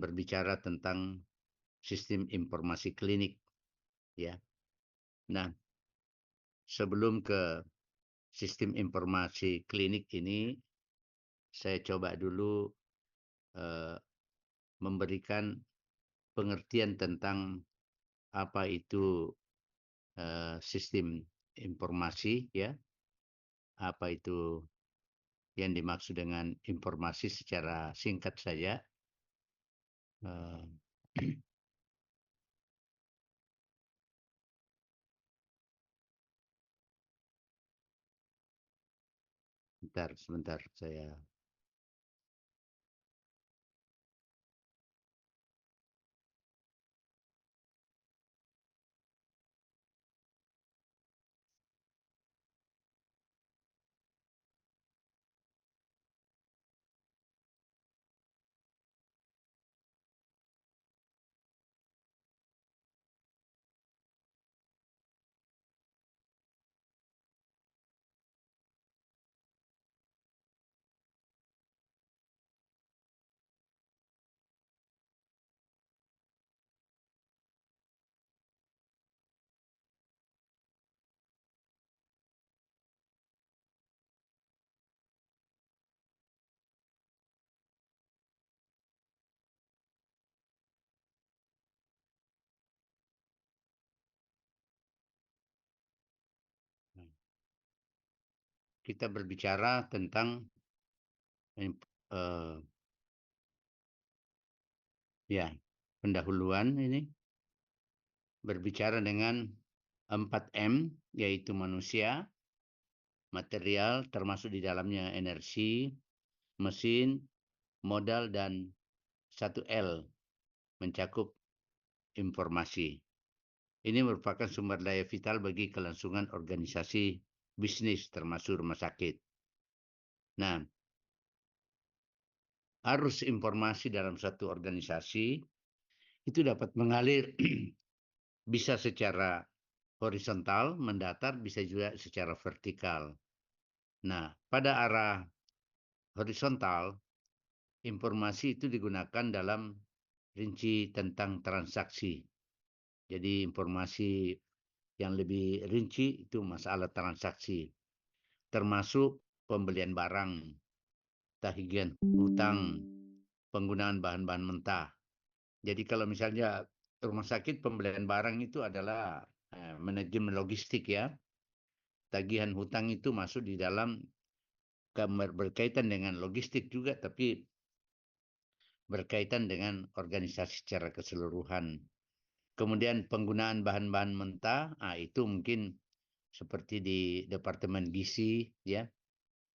berbicara tentang sistem informasi klinik, ya. Nah, sebelum ke sistem informasi klinik ini, saya coba dulu memberikan pengertian tentang apa itu sistem informasi, ya. Apa itu yang dimaksud dengan informasi secara singkat saja. Sebentar saya. Kita berbicara tentang ya, pendahuluan ini berbicara dengan 4M, yaitu manusia, material termasuk di dalamnya energi, mesin, modal, dan 1L mencakup informasi. Ini merupakan sumber daya vital bagi kelangsungan organisasi bisnis termasuk rumah sakit. Nah, arus informasi dalam satu organisasi itu dapat mengalir bisa secara horizontal, mendatar, bisa juga secara vertikal. Nah, pada arah horizontal, informasi itu digunakan dalam rinci tentang transaksi. Jadi informasi yang lebih rinci itu masalah transaksi, termasuk pembelian barang, tagihan hutang, penggunaan bahan-bahan mentah. Jadi kalau misalnya rumah sakit pembelian barang itu adalah manajemen logistik, ya. Tagihan hutang itu masuk di dalam berkaitan dengan logistik juga, tapi berkaitan dengan organisasi secara keseluruhan. Kemudian penggunaan bahan-bahan mentah, itu mungkin seperti di Departemen Gizi, ya.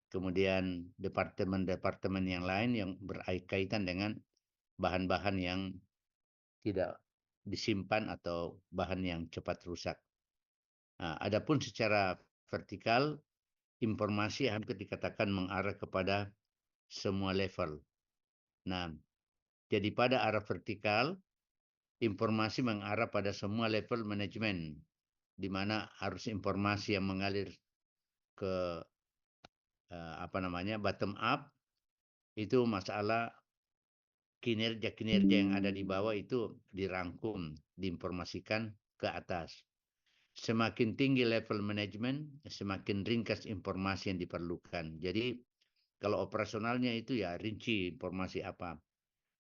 Kemudian departemen-departemen yang lain yang berkaitan dengan bahan-bahan yang tidak disimpan atau bahan yang cepat rusak. Adapun secara vertikal, informasi hampir dikatakan mengarah kepada semua level. Nah, jadi pada arah vertikal, informasi mengarah pada semua level manajemen, di mana harus informasi yang mengalir ke bottom up, itu masalah kinerja-kinerja yang ada di bawah itu dirangkum, diinformasikan ke atas. Semakin tinggi level manajemen, semakin ringkas informasi yang diperlukan. Jadi kalau operasionalnya itu ya rinci informasi apa.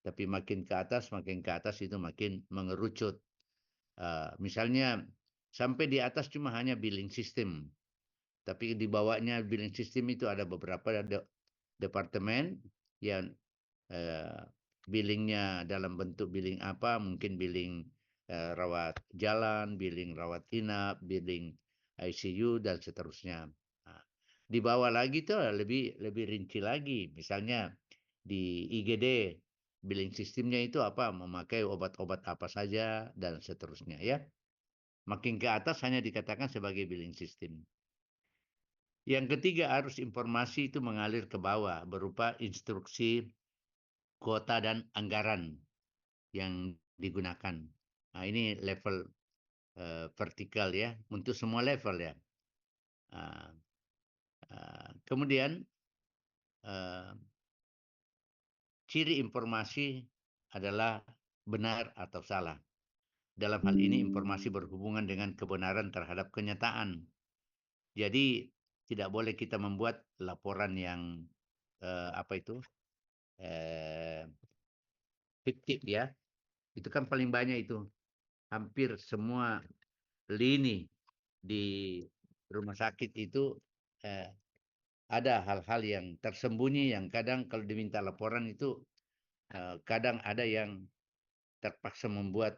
Tapi makin ke atas itu makin mengerucut. Misalnya sampai di atas cuma hanya billing system. Tapi di bawahnya billing system itu ada beberapa departemen yang billingnya dalam bentuk billing apa, mungkin billing rawat jalan, billing rawat inap, billing ICU, dan seterusnya. Nah, di bawah lagi tuh lebih rinci lagi. Misalnya di IGD, billing sistemnya itu apa, memakai obat-obat apa saja, dan seterusnya, ya. Makin ke atas hanya dikatakan sebagai billing system. Yang ketiga, arus informasi itu mengalir ke bawah berupa instruksi, kuota, dan anggaran yang digunakan. Nah, ini level vertikal, ya, untuk semua level, ya. Kemudian ciri informasi adalah benar atau salah. Dalam hal ini informasi berhubungan dengan kebenaran terhadap kenyataan. Jadi tidak boleh kita membuat laporan yang fiktif ya. Itu kan paling banyak itu. Hampir semua lini di rumah sakit itu ada hal-hal yang tersembunyi yang kadang kalau diminta laporan itu kadang ada yang terpaksa membuat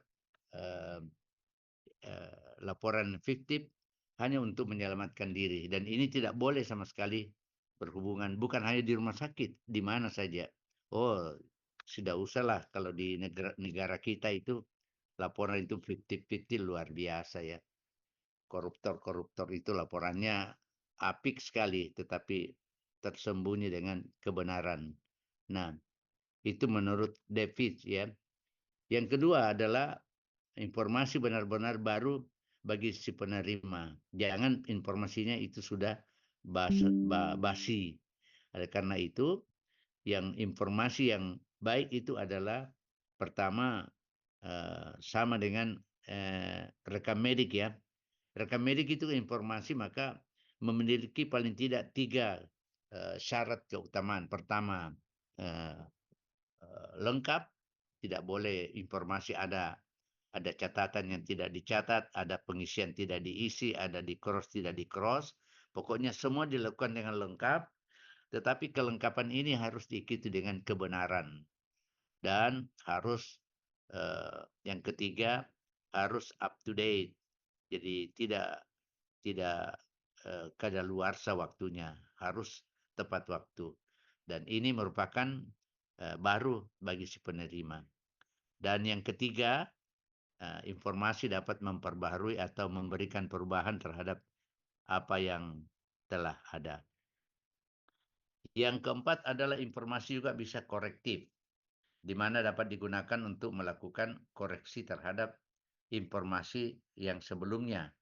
laporan fiktif hanya untuk menyelamatkan diri, dan ini tidak boleh sama sekali berhubungan, bukan hanya di rumah sakit, di mana saja. Oh, sudah usahlah kalau di negara kita itu laporan itu fiktif luar biasa ya. Koruptor itu laporannya apik sekali, tetapi tersembunyi dengan kebenaran. Nah, itu menurut David ya. Yang kedua adalah informasi benar-benar baru bagi si penerima. Jangan informasinya itu sudah basi. Oleh karena itu, yang informasi yang baik itu adalah pertama sama dengan rekam medik ya. Rekam medik itu informasi maka memiliki paling tidak 3 syarat keutamaan. Pertama, lengkap, tidak boleh informasi ada catatan yang tidak dicatat, ada pengisian tidak diisi, ada di-cross tidak di-cross. Pokoknya semua dilakukan dengan lengkap, tetapi kelengkapan ini harus diikuti dengan kebenaran. Dan harus yang ketiga harus up to date. Jadi tidak kadaluarsa waktunya, harus tepat waktu. Dan ini merupakan baru bagi si penerima. Dan yang ketiga, informasi dapat memperbaharui atau memberikan perubahan terhadap apa yang telah ada. Yang keempat adalah informasi juga bisa korektif, di mana dapat digunakan untuk melakukan koreksi terhadap informasi yang sebelumnya,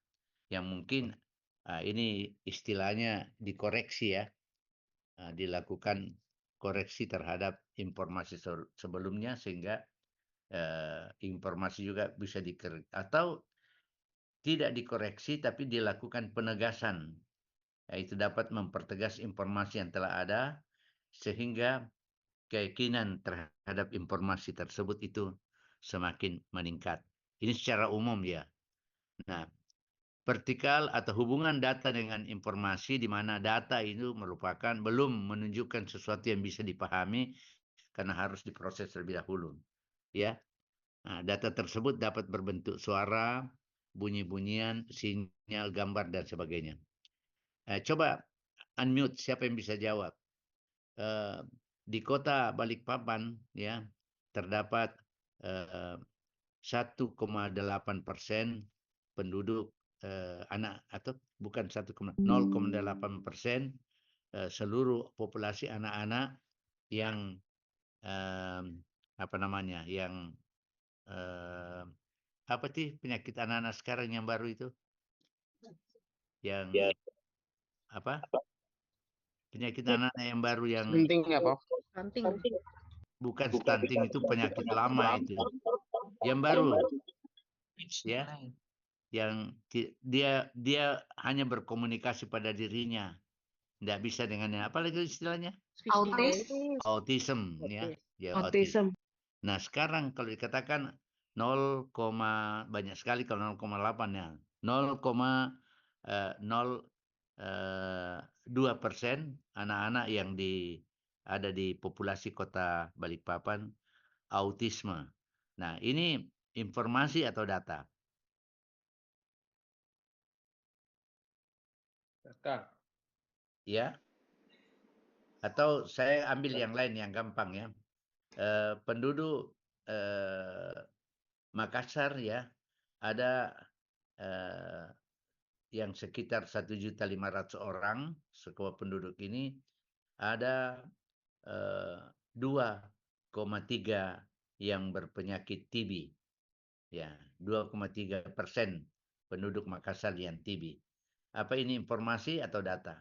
yang mungkin ini istilahnya dikoreksi ya, dilakukan koreksi terhadap informasi sebelumnya sehingga informasi juga bisa atau tidak dikoreksi tapi dilakukan penegasan, yaitu dapat mempertegas informasi yang telah ada sehingga keyakinan terhadap informasi tersebut itu semakin meningkat. Ini secara umum ya. Nah, vertikal atau hubungan data dengan informasi di mana data itu merupakan belum menunjukkan sesuatu yang bisa dipahami karena harus diproses terlebih dahulu. Ya. Nah, data tersebut dapat berbentuk suara, bunyi-bunyian, sinyal, gambar, dan sebagainya. Coba unmute, siapa yang bisa jawab? Di kota Balikpapan ya terdapat 1,8% penduduk anak, atau bukan 0,8% seluruh populasi anak-anak yang apa sih penyakit anak-anak sekarang yang baru itu? Yang apa? Penyakit anak-anak yang baru yang Stunting ya, Prof? bukan stunting, itu penyakit lama itu. Yang baru ya, yang dia hanya berkomunikasi pada dirinya, tidak bisa dengan apa lagi istilahnya? Autism ya. Autism. Nah, sekarang kalau dikatakan 0, banyak sekali kalau 0,8 ya. 0,02% anak-anak yang ada di populasi kota Balikpapan autisme. Nah, ini informasi atau data? Data. Ya. Atau saya ambil yang lain yang gampang ya. Penduduk Makassar ya ada yang sekitar 1.500.000 orang, sekuat penduduk ini ada 2,3 yang berpenyakit TB. Ya, 2,3% penduduk Makassar yang TB. Apa ini informasi atau data?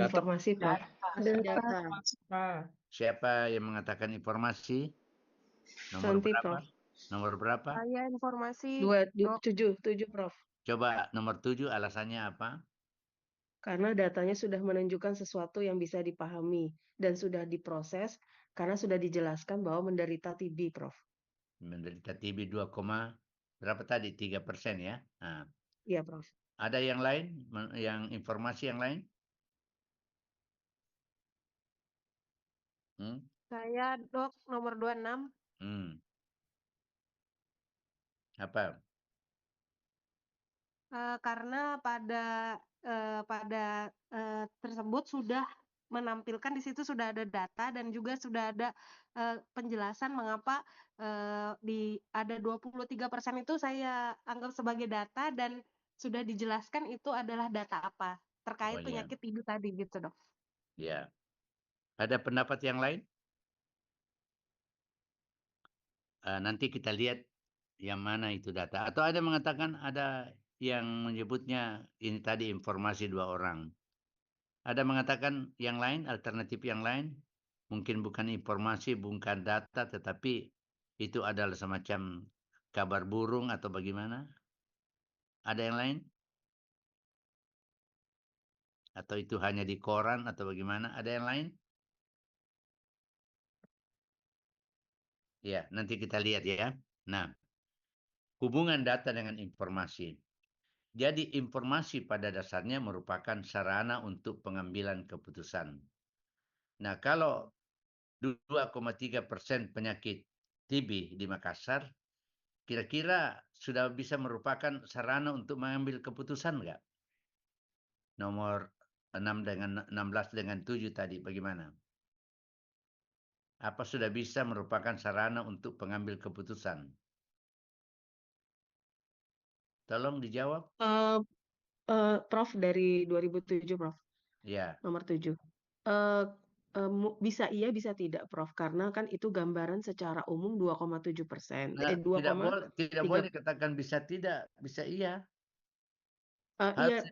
Informasi, Prof. Data. Siapa yang mengatakan informasi? Nomor Santi, berapa? Prof. Nomor berapa? Saya informasi. 7, Prof. Coba nomor 7 alasannya apa? Karena datanya sudah menunjukkan sesuatu yang bisa dipahami dan sudah diproses karena sudah dijelaskan bahwa menderita TB, Prof. Menderita TB 2, berapa tadi? 3% ya. Nah, Iya, Prof. ada yang lain? Yang informasi yang lain? Saya, Dok, nomor 26. Apa? Karena pada tersebut sudah menampilkan di situ sudah ada data dan juga sudah ada penjelasan mengapa ada 23% itu saya anggap sebagai data dan sudah dijelaskan itu adalah data apa terkait penyakit TB tadi gitu, Dok. Ya. Ada pendapat yang lain? Nanti kita lihat yang mana itu data. Atau ada mengatakan ada yang menyebutnya ini tadi informasi 2 orang. Ada mengatakan yang lain, alternatif yang lain? Mungkin bukan informasi, bukan data, tetapi itu adalah semacam kabar burung atau bagaimana? Ada yang lain? Atau itu hanya di koran atau bagaimana? Ada yang lain? Ya, nanti kita lihat ya. Nah, hubungan data dengan informasi. Jadi informasi pada dasarnya merupakan sarana untuk pengambilan keputusan. Nah, kalau 2,3% penyakit TB di Makassar, kira-kira sudah bisa merupakan sarana untuk mengambil keputusan nggak? Nomor 16 dengan 7 tadi, bagaimana? Apa sudah bisa merupakan sarana untuk pengambil keputusan? Tolong dijawab. Prof, dari 2007, Prof. Ya. Nomor 7. Bisa iya, bisa tidak, Prof. Karena kan itu gambaran secara umum 2,7%. Nah, tidak boleh katakan bisa tidak, bisa iya.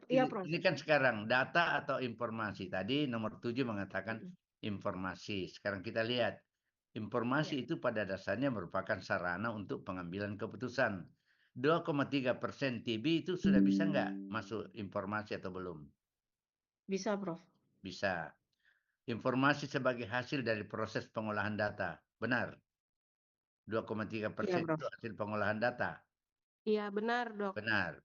Iya, Prof. Ini kan sekarang data atau informasi. Tadi nomor 7 mengatakan informasi. Sekarang kita lihat. Informasi itu pada dasarnya merupakan sarana untuk pengambilan keputusan. 2,3% TB itu sudah bisa nggak masuk informasi atau belum? Bisa, Prof. Bisa. Informasi sebagai hasil dari proses pengolahan data. Benar? 2,3% itu hasil pengolahan data. Iya, benar, Dok. Benar.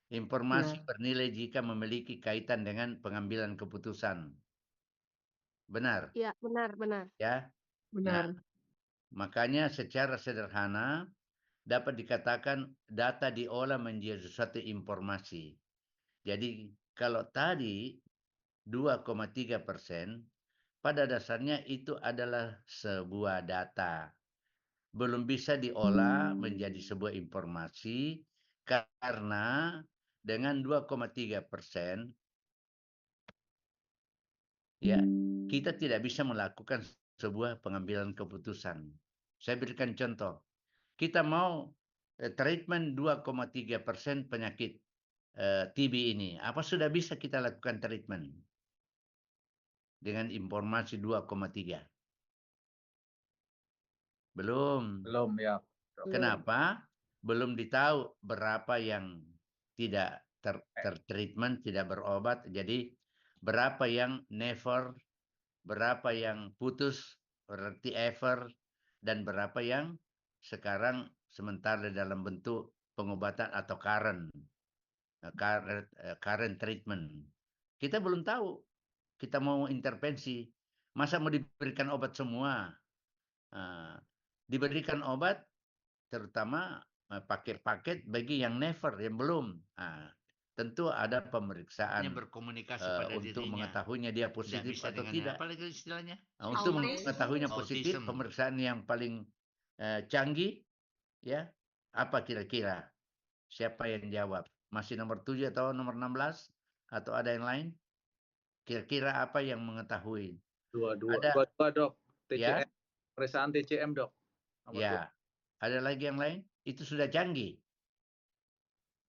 Informasi bernilai jika memiliki kaitan dengan pengambilan keputusan. Benar? Iya, benar. Ya. Benar. Nah, makanya secara sederhana dapat dikatakan data diolah menjadi suatu informasi. Jadi kalau tadi 2,3% pada dasarnya itu adalah sebuah data. Belum bisa diolah menjadi sebuah informasi karena dengan 2,3% ya kita tidak bisa melakukan sebuah pengambilan keputusan. Saya berikan contoh. Kita mau treatment 2,3% penyakit TB ini. Apa sudah bisa kita lakukan treatment dengan informasi 2,3? Belum. Belum ya. Kenapa? Belum ditahu berapa yang tidak tertreatment, tidak berobat. Jadi berapa yang never, berapa yang putus, berarti ever, dan berapa yang sekarang sementara dalam bentuk pengobatan atau current treatment. Kita belum tahu. Kita mau intervensi. Masa mau diberikan obat semua? Diberikan obat terutama paket-paket bagi yang never, yang belum. Tentu ada pemeriksaan berkomunikasi pada untuk mengetahuinya dia positif atau tidak. Apa lagi istilahnya? Untuk mengetahuinya positif, pemeriksaan yang paling canggih, ya. Apa kira-kira? Siapa yang jawab? Masih nomor 7 atau nomor 16? Atau ada yang lain? Kira-kira apa yang mengetahui? Dua, Dok. TCM. Pemeriksaan TCM, Dok. Ya. Ada lagi yang lain? Itu sudah canggih.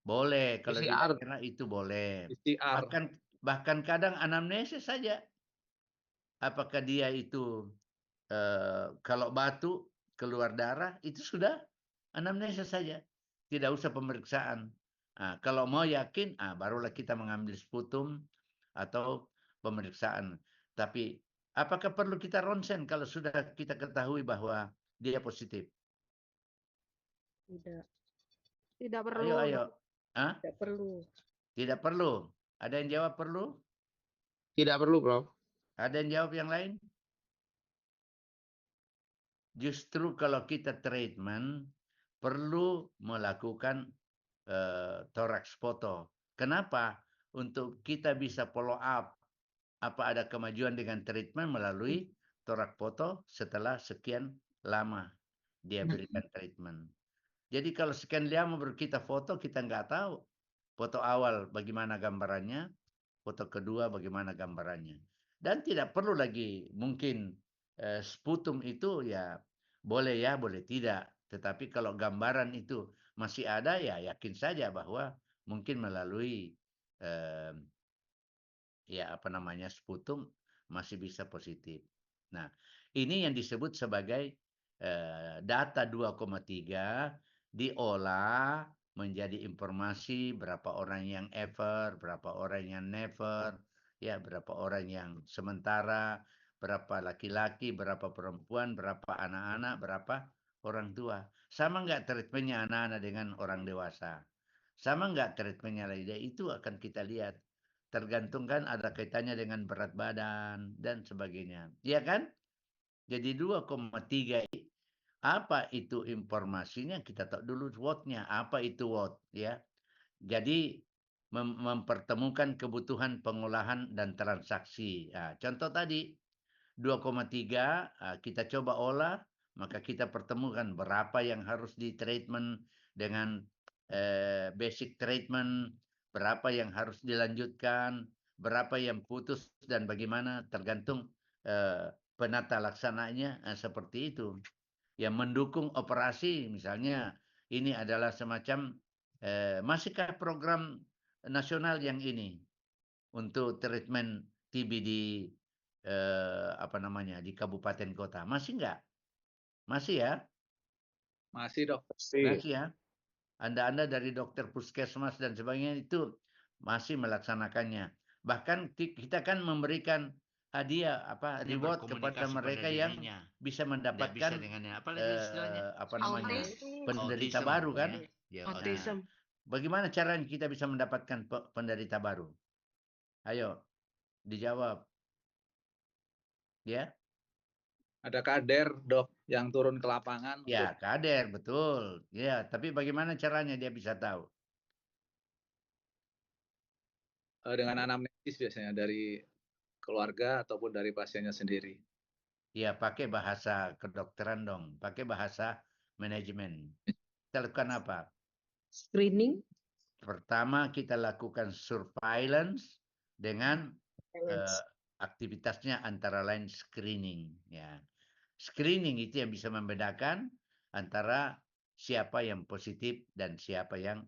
Boleh kalau di daerah itu boleh. Bahkan kadang anamnesis saja. Apakah dia itu kalau batuk keluar darah itu sudah anamnesis saja. Tidak usah pemeriksaan. Kalau mau yakin, barulah kita mengambil sputum atau pemeriksaan. Tapi apakah perlu kita ronsen kalau sudah kita ketahui bahwa dia positif? Tidak, Tidak Ayo, perlu, ayo. Dok. Hah? tidak perlu. Tidak perlu. Ada yang jawab perlu? Tidak perlu, Prof. Ada yang jawab yang lain? Justru kalau kita treatment perlu melakukan thorax photo. Kenapa? Untuk kita bisa follow up apa ada kemajuan dengan treatment melalui thorax photo setelah sekian lama dia berikan treatment. Jadi kalau sekian lama baru kita foto, kita nggak tahu. Foto awal bagaimana gambarannya, foto kedua bagaimana gambarannya. Dan tidak perlu lagi mungkin sputum itu ya boleh ya, boleh tidak. Tetapi kalau gambaran itu masih ada ya yakin saja bahwa mungkin melalui ya apa namanya sputum masih bisa positif. Nah, ini yang disebut sebagai data 2,3 diolah menjadi informasi berapa orang yang ever, berapa orang yang never, ya berapa orang yang sementara, berapa laki-laki, berapa perempuan, berapa anak-anak, berapa orang tua. Sama nggak treatmentnya anak-anak dengan orang dewasa? Sama nggak treatmentnya lainnya? Itu akan kita lihat. Tergantung kan ada kaitannya dengan berat badan dan sebagainya. Iya kan? Jadi 2,3 apa itu informasinya? Kita tahu dulu WOT-nya. Apa itu WOT ya? Jadi mempertemukan kebutuhan pengolahan dan transaksi. Contoh tadi 2,3 kita coba olah, maka kita pertemukan berapa yang harus di treatment dengan basic treatment, berapa yang harus dilanjutkan, berapa yang putus dan bagaimana tergantung penata laksananya seperti itu. Yang mendukung operasi misalnya ini adalah semacam masihkah program nasional yang ini untuk treatment TB di apa namanya di kabupaten kota masih enggak? Masih ya? Masih, Dok. Masih ya? Anda dari dokter puskesmas dan sebagainya itu masih melaksanakannya. Bahkan kita kan memberikan hadiah apa reward kepada mereka yang bisa mendapatkan apa namanya penderita baru kan? Autism. Bagaimana caranya kita bisa mendapatkan penderita baru? Ayo dijawab. Ya. Ada kader, Dok, yang turun ke lapangan. Ya, kader, betul. Ya, tapi bagaimana caranya dia bisa tahu? Dengan anamnesis biasanya dari keluarga ataupun dari pasiennya sendiri. Ya, pakai bahasa kedokteran dong. Pakai bahasa manajemen. Kita lakukan apa? Screening. Pertama, kita lakukan surveillance dengan aktivitasnya antara lain screening. Ya. Screening itu yang bisa membedakan antara siapa yang positif dan siapa yang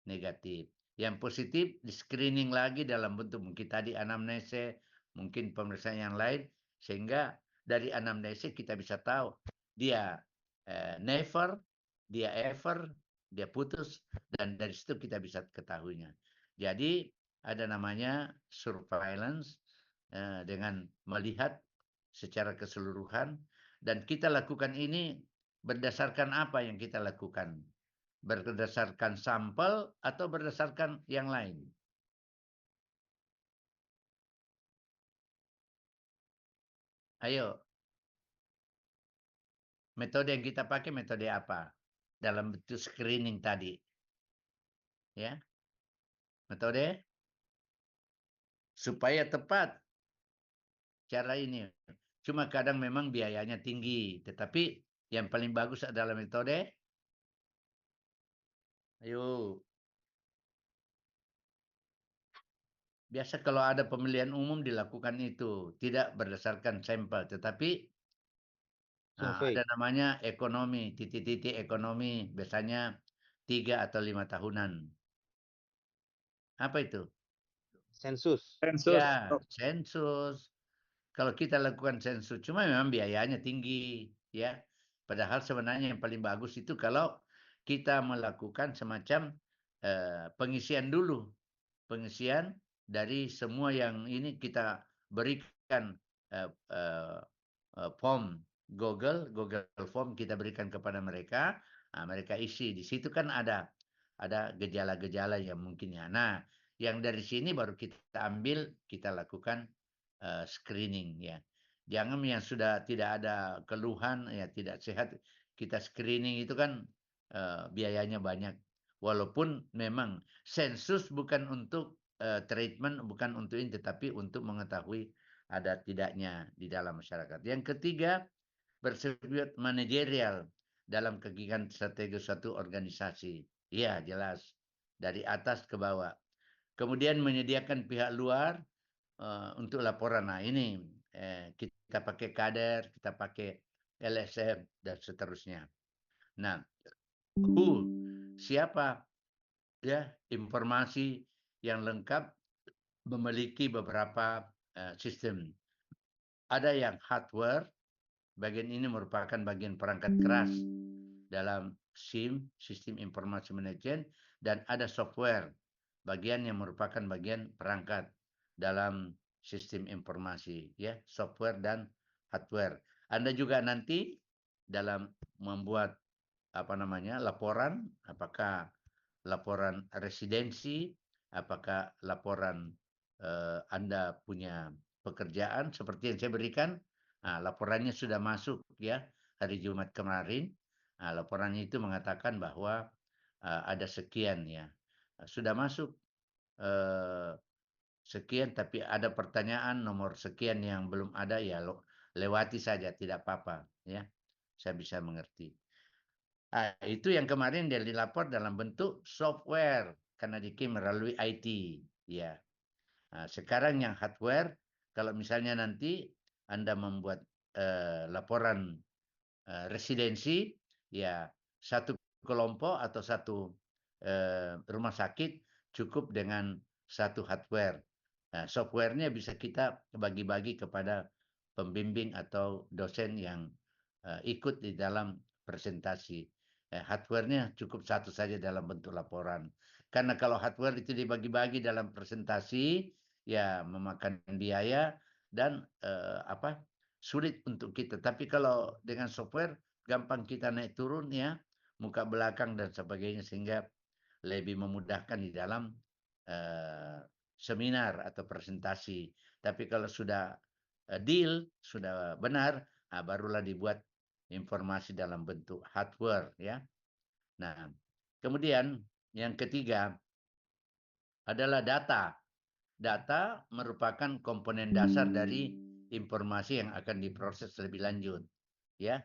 negatif. Yang positif di screening lagi dalam bentuk mungkin tadi anamnese, mungkin pemeriksaan yang lain, sehingga dari anamnese kita bisa tahu dia never, dia ever, dia putus, dan dari situ kita bisa ketahuinya. Jadi ada namanya surveillance dengan melihat secara keseluruhan dan kita lakukan ini berdasarkan apa yang kita lakukan? Berdasarkan sampel atau berdasarkan yang lain? Ayo. Metode yang kita pakai metode apa? Dalam bentuk screening tadi. Ya. Metode supaya tepat cara ini. Cuma kadang memang biayanya tinggi, tetapi yang paling bagus adalah metode. Ayo. Biasa kalau ada pemilihan umum dilakukan itu, tidak berdasarkan sampel, tetapi ada namanya ekonomi, titik-titik ekonomi, biasanya 3 atau 5 tahunan. Apa itu? Sensus. Sensus. Ya, sensus. Kalau kita lakukan sensus, cuma memang biayanya tinggi, ya. Padahal sebenarnya yang paling bagus itu kalau kita melakukan semacam pengisian dulu, pengisian dari semua yang ini kita berikan form Google Form kita berikan kepada mereka, mereka isi. Di situ kan ada gejala-gejala yang mungkin ya. Nah, yang dari sini baru kita ambil, kita lakukan screening ya. Jangan yang sudah tidak ada keluhan ya, tidak sehat, kita screening itu kan biayanya banyak. Walaupun memang sensus bukan untuk treatment, bukan untuk ini, tetapi untuk mengetahui ada tidaknya di dalam masyarakat. Yang ketiga, bersifat manajerial dalam kegiatan strategi suatu organisasi. Iya, jelas. Dari atas ke bawah. Kemudian menyediakan pihak luar untuk laporan. Nah, ini kita pakai kader, kita pakai LSM, dan seterusnya. Nah, siapa ya informasi yang lengkap memiliki beberapa sistem. Ada yang hardware, bagian ini merupakan bagian perangkat keras dalam SIM, Sistem Informasi Manajemen, dan ada software, bagian yang merupakan bagian perangkat dalam sistem informasi, ya, software dan hardware. Anda juga nanti dalam membuat laporan, apakah laporan residensi, apakah laporan Anda punya pekerjaan seperti yang saya berikan. Laporannya sudah masuk ya hari Jumat kemarin. Laporannya itu mengatakan bahwa ada sekian ya. Sudah masuk sekian, tapi ada pertanyaan nomor sekian yang belum ada, ya lewati saja, tidak apa-apa ya. Saya bisa mengerti. Itu yang kemarin dia dilapor dalam bentuk software karena dikirim melalui IT ya. Sekarang yang hardware, kalau misalnya nanti Anda membuat laporan residensi, ya satu kelompok atau satu rumah sakit cukup dengan satu hardware. Softwarenya bisa kita bagi-bagi kepada pembimbing atau dosen yang ikut di dalam presentasi. Hardwarenya cukup satu saja dalam bentuk laporan. Karena kalau hardware itu dibagi-bagi dalam presentasi, ya memakan biaya dan sulit untuk kita. Tapi kalau dengan software gampang kita naik turun ya, muka belakang dan sebagainya, sehingga lebih memudahkan di dalam seminar atau presentasi. Tapi kalau sudah deal, sudah benar, barulah dibuat informasi dalam bentuk hardware ya. Nah, kemudian yang ketiga adalah data. Data merupakan komponen dasar dari informasi yang akan diproses lebih lanjut ya.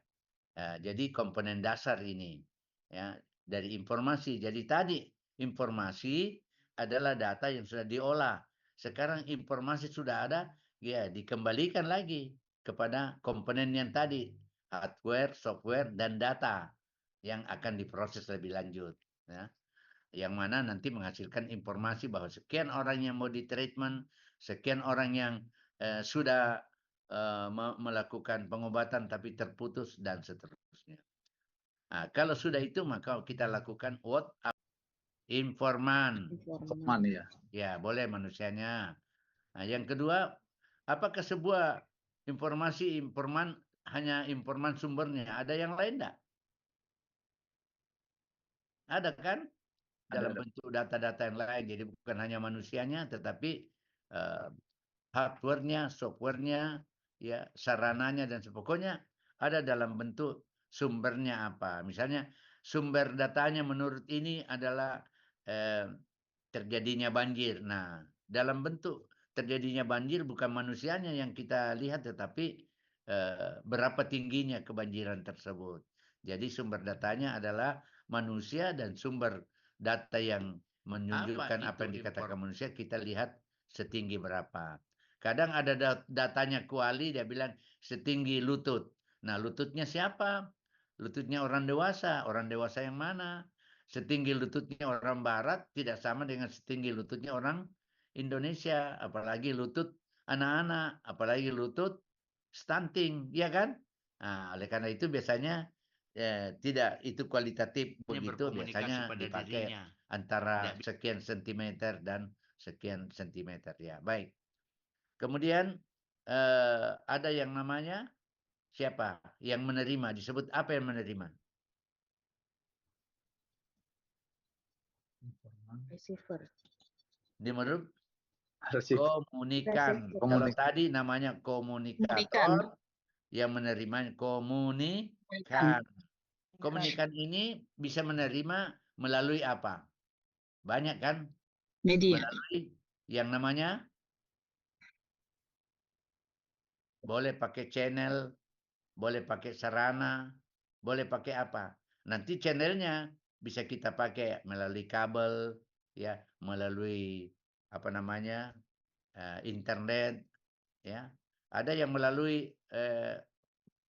Jadi komponen dasar ini ya dari informasi. Jadi tadi informasi adalah data yang sudah diolah. Sekarang informasi sudah ada, ya dikembalikan lagi kepada komponen yang tadi, hardware, software, dan data yang akan diproses lebih lanjut. Ya. Yang mana nanti menghasilkan informasi bahwa sekian orang yang mau di treatment, sekian orang yang sudah melakukan pengobatan tapi terputus, dan seterusnya. Kalau sudah itu, maka kita lakukan what informan. Informan ya. Ya, boleh manusianya. Yang kedua, apakah sebuah informasi informan hanya informan sumbernya? Ada yang lain enggak? Ada kan? Dalam bentuk data-data yang lain. Jadi bukan hanya manusianya, tetapi hardware-nya, software-nya, ya sarananya, dan sebagainya ada dalam bentuk sumbernya apa. Misalnya sumber datanya menurut ini adalah terjadinya banjir. Nah, dalam bentuk terjadinya banjir bukan manusianya yang kita lihat, tetapi berapa tingginya kebanjiran tersebut. Jadi sumber datanya adalah manusia, dan sumber data yang menunjukkan apa yang dikatakan manusia kita lihat setinggi berapa. Kadang ada datanya kuali, dia bilang setinggi lutut. Nah, lututnya siapa? Lututnya orang dewasa. Orang dewasa yang mana? Setinggi lututnya orang barat tidak sama dengan setinggi lututnya orang Indonesia, apalagi lutut anak-anak, apalagi lutut stunting, ya kan? Nah, oleh karena itu biasanya tidak itu kualitatif begitu, biasanya dipakai antara sekian sentimeter dan sekian sentimeter, ya. Baik. Kemudian ada yang namanya siapa? Yang menerima, disebut apa yang menerima? Receiver. Menurut Receiver. komunikan. Receiver. Kalau tadi namanya komunikator, yang menerima komunikan. Komunikan ini bisa menerima melalui apa? Banyak kan? Media. Melalui yang namanya boleh pakai channel, boleh pakai sarana, boleh pakai apa. Nanti channelnya bisa kita pakai melalui kabel, ya, melalui apa namanya internet, ya. Ada yang melalui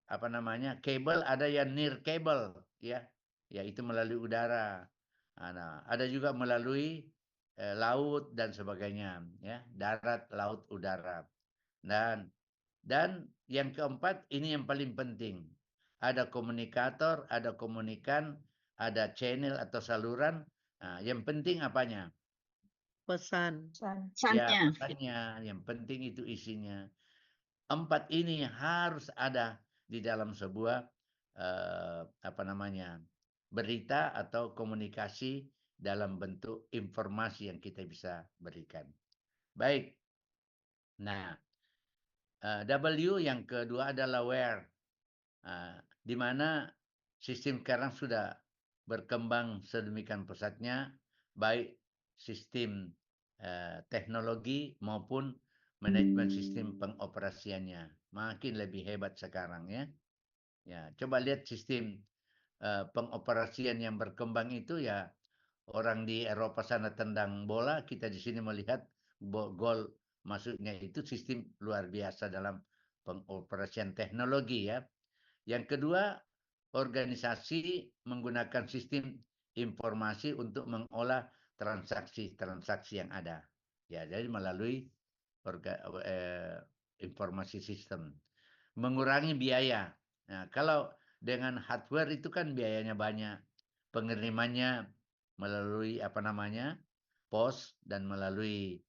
apa namanya kabel, ada yang near kabel, ya, yaitu melalui udara. Nah, ada juga melalui laut dan sebagainya, ya, darat, laut, udara. Dan yang keempat, ini yang paling penting. Ada komunikator, ada komunikan, ada channel atau saluran. Nah, yang penting apanya? Pesan. Ya, pesannya. Yang penting itu isinya. 4 ini harus ada di dalam sebuah apa namanya berita atau komunikasi dalam bentuk informasi yang kita bisa berikan. Baik. Nah, W yang kedua adalah where, di mana sistem sekarang sudah berkembang sedemikian pesatnya, baik sistem teknologi maupun manajemen sistem pengoperasiannya makin lebih hebat sekarang, ya. Ya, coba lihat sistem pengoperasian yang berkembang itu, ya. Orang di Eropa sana tendang bola, kita di sini melihat gol masuknya, itu sistem luar biasa dalam pengoperasian teknologi, ya. Yang kedua, organisasi menggunakan sistem informasi untuk mengolah transaksi-transaksi yang ada. Ya, jadi melalui informasi sistem. Mengurangi biaya. Nah, kalau dengan hardware itu kan biayanya banyak. Pengirimannya melalui apa namanya? Pos dan melalui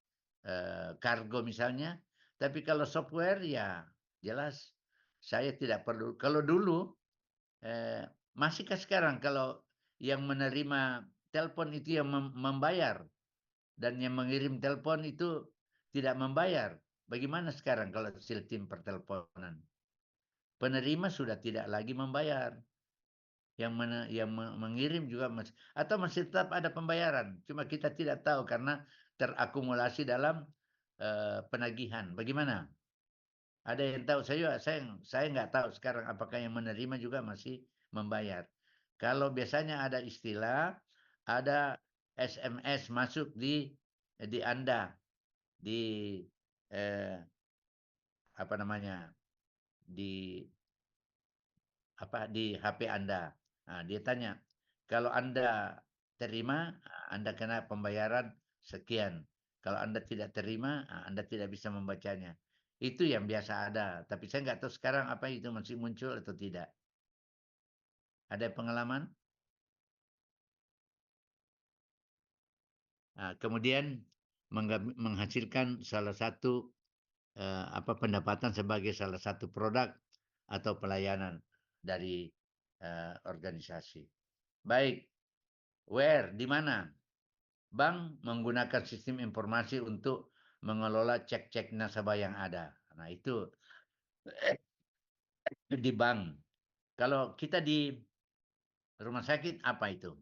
kargo misalnya. Tapi kalau software, ya jelas saya tidak perlu. Kalau dulu masihkah sekarang kalau yang menerima telepon itu yang membayar dan yang mengirim telepon itu tidak membayar? Bagaimana sekarang kalau sistem perteleponan? Penerima sudah tidak lagi membayar. Yang mengirim juga atau masih tetap ada pembayaran. Cuma kita tidak tahu karena terakumulasi dalam penagihan. Bagaimana? Ada yang tahu? Saya nggak tahu sekarang apakah yang menerima juga masih membayar. Kalau biasanya ada istilah, ada SMS masuk di Anda, di apa namanya, di HP Anda. Nah, dia tanya, kalau Anda terima, Anda kena pembayaran sekian. Kalau Anda tidak terima, Anda tidak bisa membacanya. Itu yang biasa ada. Tapi saya nggak tahu sekarang apa itu masih muncul atau tidak. Ada pengalaman? Kemudian menghasilkan salah satu pendapatan sebagai salah satu produk atau pelayanan dari organisasi. Baik, where, di mana? Bank menggunakan sistem informasi untuk mengelola cek-cek nasabah yang ada. Nah, itu di bank. Kalau kita di rumah sakit, apa itu?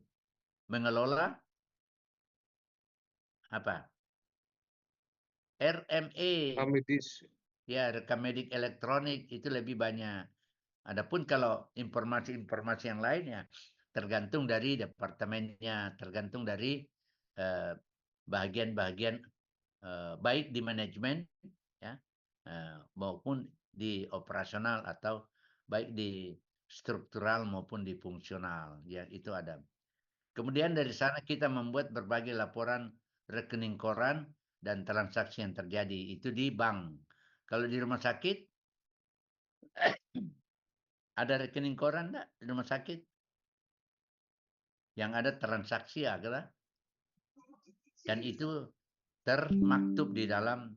Mengelola apa? RME. Ya, rekam medik elektronik itu lebih banyak. Adapun kalau informasi-informasi yang lainnya tergantung dari departemennya, tergantung dari bagian-bagian baik di manajemen, ya, maupun di operasional atau baik di struktural maupun di fungsional, ya, itu ada. Kemudian dari sana kita membuat berbagai laporan rekening koran dan transaksi yang terjadi itu di bank. Kalau di rumah sakit ada rekening koran enggak di rumah sakit? Yang ada transaksi adalah dan itu termaktub di dalam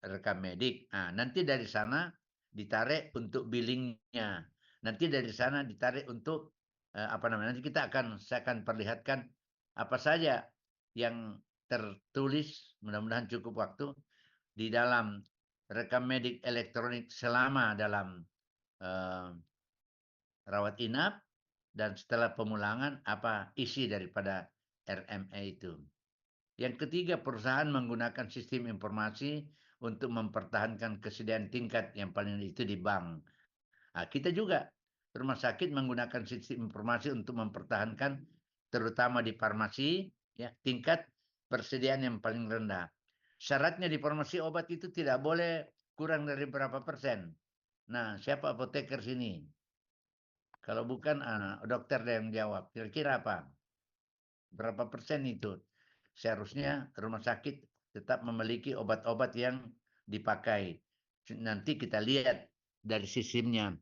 rekam medik. Nah, nanti dari sana ditarik untuk billingnya. Nanti dari sana ditarik untuk nanti saya akan perlihatkan apa saja yang tertulis, mudah-mudahan cukup waktu, di dalam rekam medik elektronik selama dalam rawat inap dan setelah pemulangan apa isi daripada RMA itu. Yang ketiga, perusahaan menggunakan sistem informasi untuk mempertahankan kesediaan tingkat yang paling itu di bank. Nah, kita juga rumah sakit menggunakan sistem informasi untuk mempertahankan terutama di farmasi ya tingkat persediaan yang paling rendah. Syaratnya di farmasi obat itu tidak boleh kurang dari berapa persen. Nah, siapa apoteker sini? Kalau bukan dokter yang jawab. Kira-kira apa? Berapa persen itu? Seharusnya rumah sakit tetap memiliki obat-obat yang dipakai. Nanti kita lihat dari sistemnya.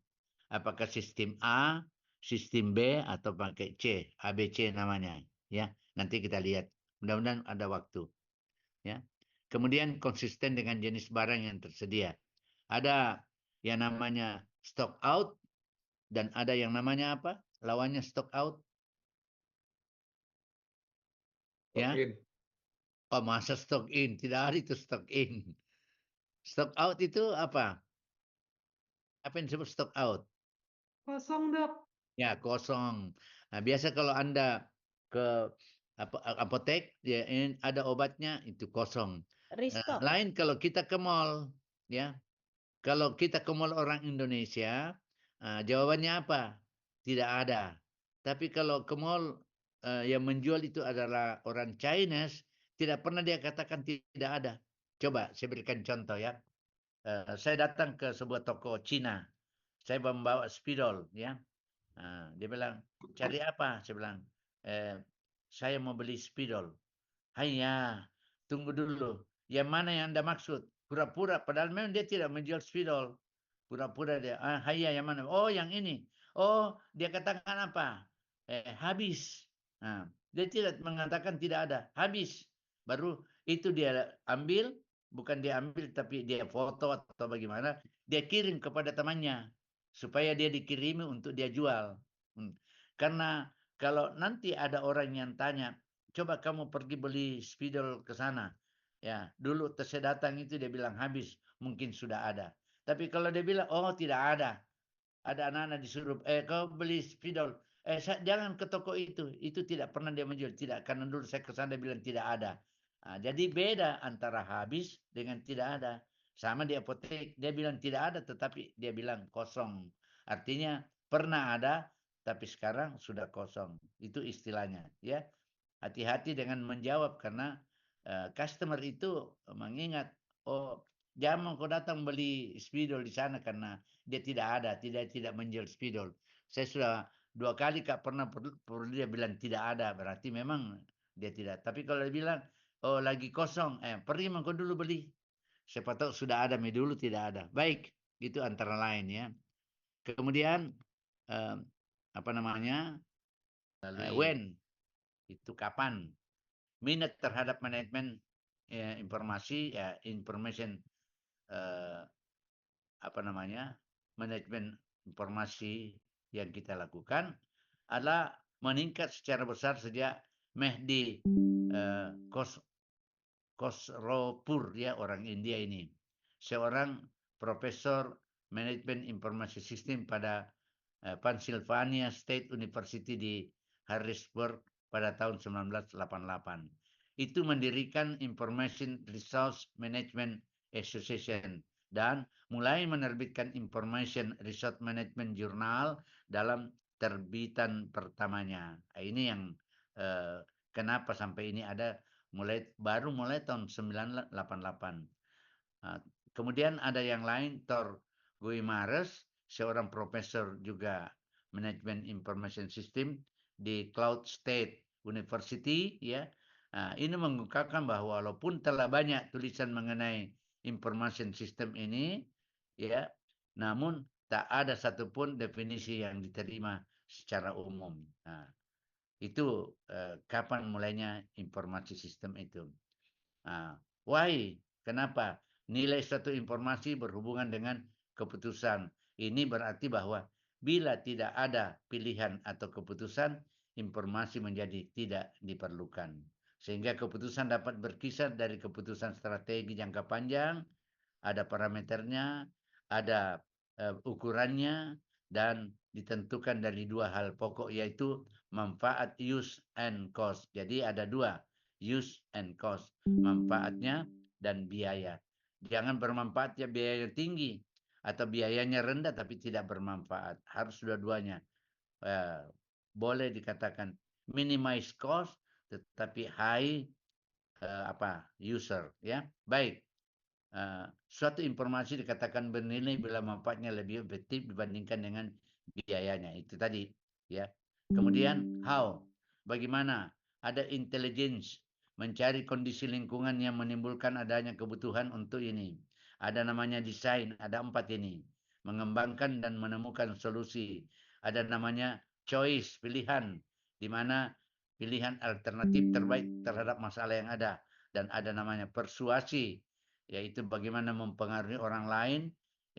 Apakah sistem A, sistem B, atau pakai C, ABC namanya. Ya, nanti kita lihat. Mudah-mudahan ada waktu. Ya. Kemudian konsisten dengan jenis barang yang tersedia. Ada yang namanya stock out dan ada yang namanya apa? Lawannya stock out. Ya. Oh, masa stock in? Tidak ada itu stock in. Stock out itu apa? Apa yang disebut stock out? Kosong, Dok. Ya, kosong. Nah, biasa kalau Anda ke apotek, ya, ada obatnya, itu kosong. Restock. Lain kalau kita ke mall, ya. Kalau kita ke mall orang Indonesia, jawabannya apa? Tidak ada. Tapi kalau ke mall yang menjual itu adalah orang Chinese, tidak pernah dia katakan tidak ada. Coba saya berikan contoh ya. Saya datang ke sebuah toko Cina. Saya membawa spidol, ya. Dia bilang, cari apa? Saya bilang, saya mau beli spidol. Hanya, tunggu dulu. Yang mana yang Anda maksud? Pura-pura, padahal memang dia tidak menjual spidol. Pura-pura dia, hanya yang mana? Oh, yang ini. Oh, dia katakan apa? Habis. Dia tidak mengatakan tidak ada. Habis. Baru itu dia ambil, bukan dia ambil, tapi dia foto atau bagaimana. Dia kirim kepada temannya. Supaya dia dikirimi untuk dia jual. Karena kalau nanti ada orang yang tanya, coba kamu pergi beli spidol ke sana. Ya, dulu saya datang itu dia bilang habis, mungkin sudah ada. Tapi kalau dia bilang, oh tidak ada. Ada anak-anak disuruh, kau beli spidol. Jangan ke toko itu tidak pernah dia menjual. Tidak, karena dulu saya ke sana dia bilang tidak ada. Jadi beda antara habis dengan tidak ada. Sama di apotek, dia bilang tidak ada, tetapi dia bilang kosong. Artinya pernah ada, tapi sekarang sudah kosong. Itu istilahnya, ya. Hati-hati dengan menjawab karena customer itu mengingat, oh jangan kau datang beli spidol di sana karena dia tidak ada, tidak menjual spidol. Saya sudah 2 kali pernah perlu dia bilang tidak ada, berarti memang dia tidak. Tapi kalau dia bilang, oh lagi kosong, pergi kau dulu beli. Siapa tahu sudah ada, dulu tidak ada. Baik, itu antara lain ya. Kemudian apa namanya? When, itu kapan? Minat terhadap manajemen informasi, ya information manajemen informasi yang kita lakukan adalah meningkat secara besar sejak Mehdi Khosrowpur, ya, orang India ini, seorang profesor manajemen informasi sistem pada Pennsylvania State University di Harrisburg pada tahun 1988. Itu mendirikan Information Resource Management Association dan mulai menerbitkan Information Resource Management Journal dalam terbitan pertamanya. Ini yang kenapa sampai ini ada baru mulai tahun 1988. Kemudian ada yang lain, Thor Guimares, seorang profesor juga manajemen information system di Cloud State University, ya. Nah, ini mengungkapkan bahwa walaupun telah banyak tulisan mengenai information system ini, ya, namun tak ada satupun definisi yang diterima secara umum. Nah, itu kapan mulainya informasi sistem itu. Nah, why? Kenapa? Nilai suatu informasi berhubungan dengan keputusan. Ini berarti bahwa bila tidak ada pilihan atau keputusan, informasi menjadi tidak diperlukan. Sehingga keputusan dapat berkisar dari keputusan strategi jangka panjang, ada parameternya, ada ukurannya, dan ditentukan dari dua hal pokok, yaitu manfaat, use and cost. Jadi ada dua, use and cost, manfaatnya dan biaya. Jangan bermanfaat ya biayanya tinggi atau biayanya rendah tapi tidak bermanfaat. Harus dua-duanya. Boleh dikatakan minimize cost tetapi high user, ya. Baik. Suatu informasi dikatakan bernilai bila manfaatnya lebih efektif dibandingkan dengan biayanya. Itu tadi, ya. Kemudian how? Bagaimana? Ada intelligence, mencari kondisi lingkungan yang menimbulkan adanya kebutuhan untuk ini. Ada namanya desain, ada 4 ini. Mengembangkan dan menemukan solusi. Ada namanya choice, pilihan, di mana pilihan alternatif terbaik terhadap masalah yang ada. Dan ada namanya persuasi, yaitu bagaimana mempengaruhi orang lain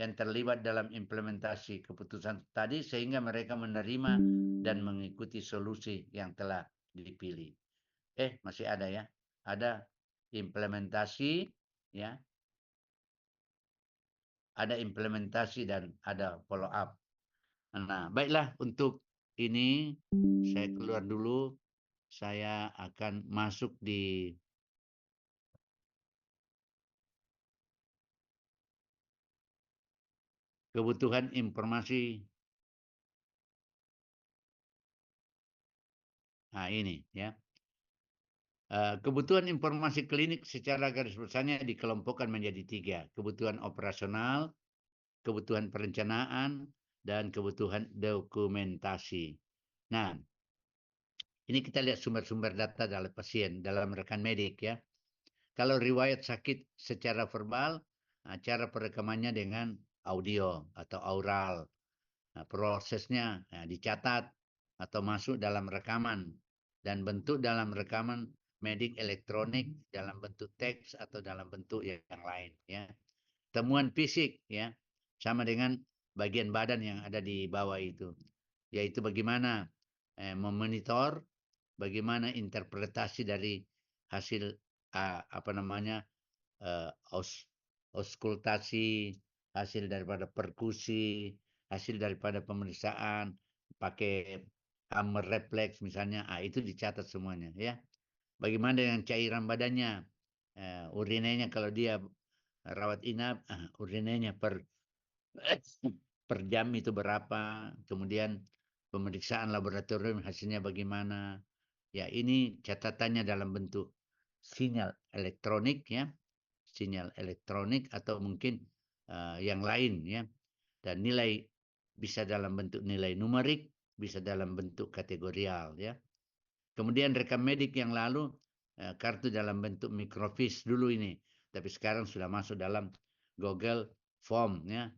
yang terlibat dalam implementasi keputusan tadi sehingga mereka menerima dan mengikuti solusi yang telah dipilih. Masih ada ya. Ada implementasi, ya. Ada implementasi dan ada follow up. Nah, baiklah, untuk ini saya keluar dulu. Saya akan masuk di kebutuhan informasi. Nah, ini ya. Kebutuhan informasi klinik secara garis besarnya dikelompokkan menjadi 3. Kebutuhan operasional, kebutuhan perencanaan, dan kebutuhan dokumentasi. Nah, ini kita lihat sumber-sumber data dalam pasien, dalam rekan medik ya. Kalau riwayat sakit secara verbal, cara perekamannya dengan audio atau aural. Prosesnya dicatat atau masuk dalam rekaman, dan bentuk dalam rekaman medik elektronik dalam bentuk teks atau dalam bentuk yang lain ya. Temuan fisik ya, sama dengan bagian badan yang ada di bawah itu, yaitu bagaimana memonitor, bagaimana interpretasi dari hasil auskultasi, hasil daripada perkusi, hasil daripada pemeriksaan pakai hammer refleks misalnya, itu dicatat semuanya ya. Bagaimana dengan cairan badannya, urinenya kalau dia rawat inap, urinenya per jam itu berapa, kemudian pemeriksaan laboratorium hasilnya bagaimana. Ya, ini catatannya dalam bentuk sinyal elektronik ya, sinyal elektronik atau mungkin yang lain ya. Dan nilai bisa dalam bentuk nilai numerik, bisa dalam bentuk kategorial ya. Kemudian rekam medik yang lalu kartu dalam bentuk microfiche dulu ini, tapi sekarang sudah masuk dalam Google Form ya.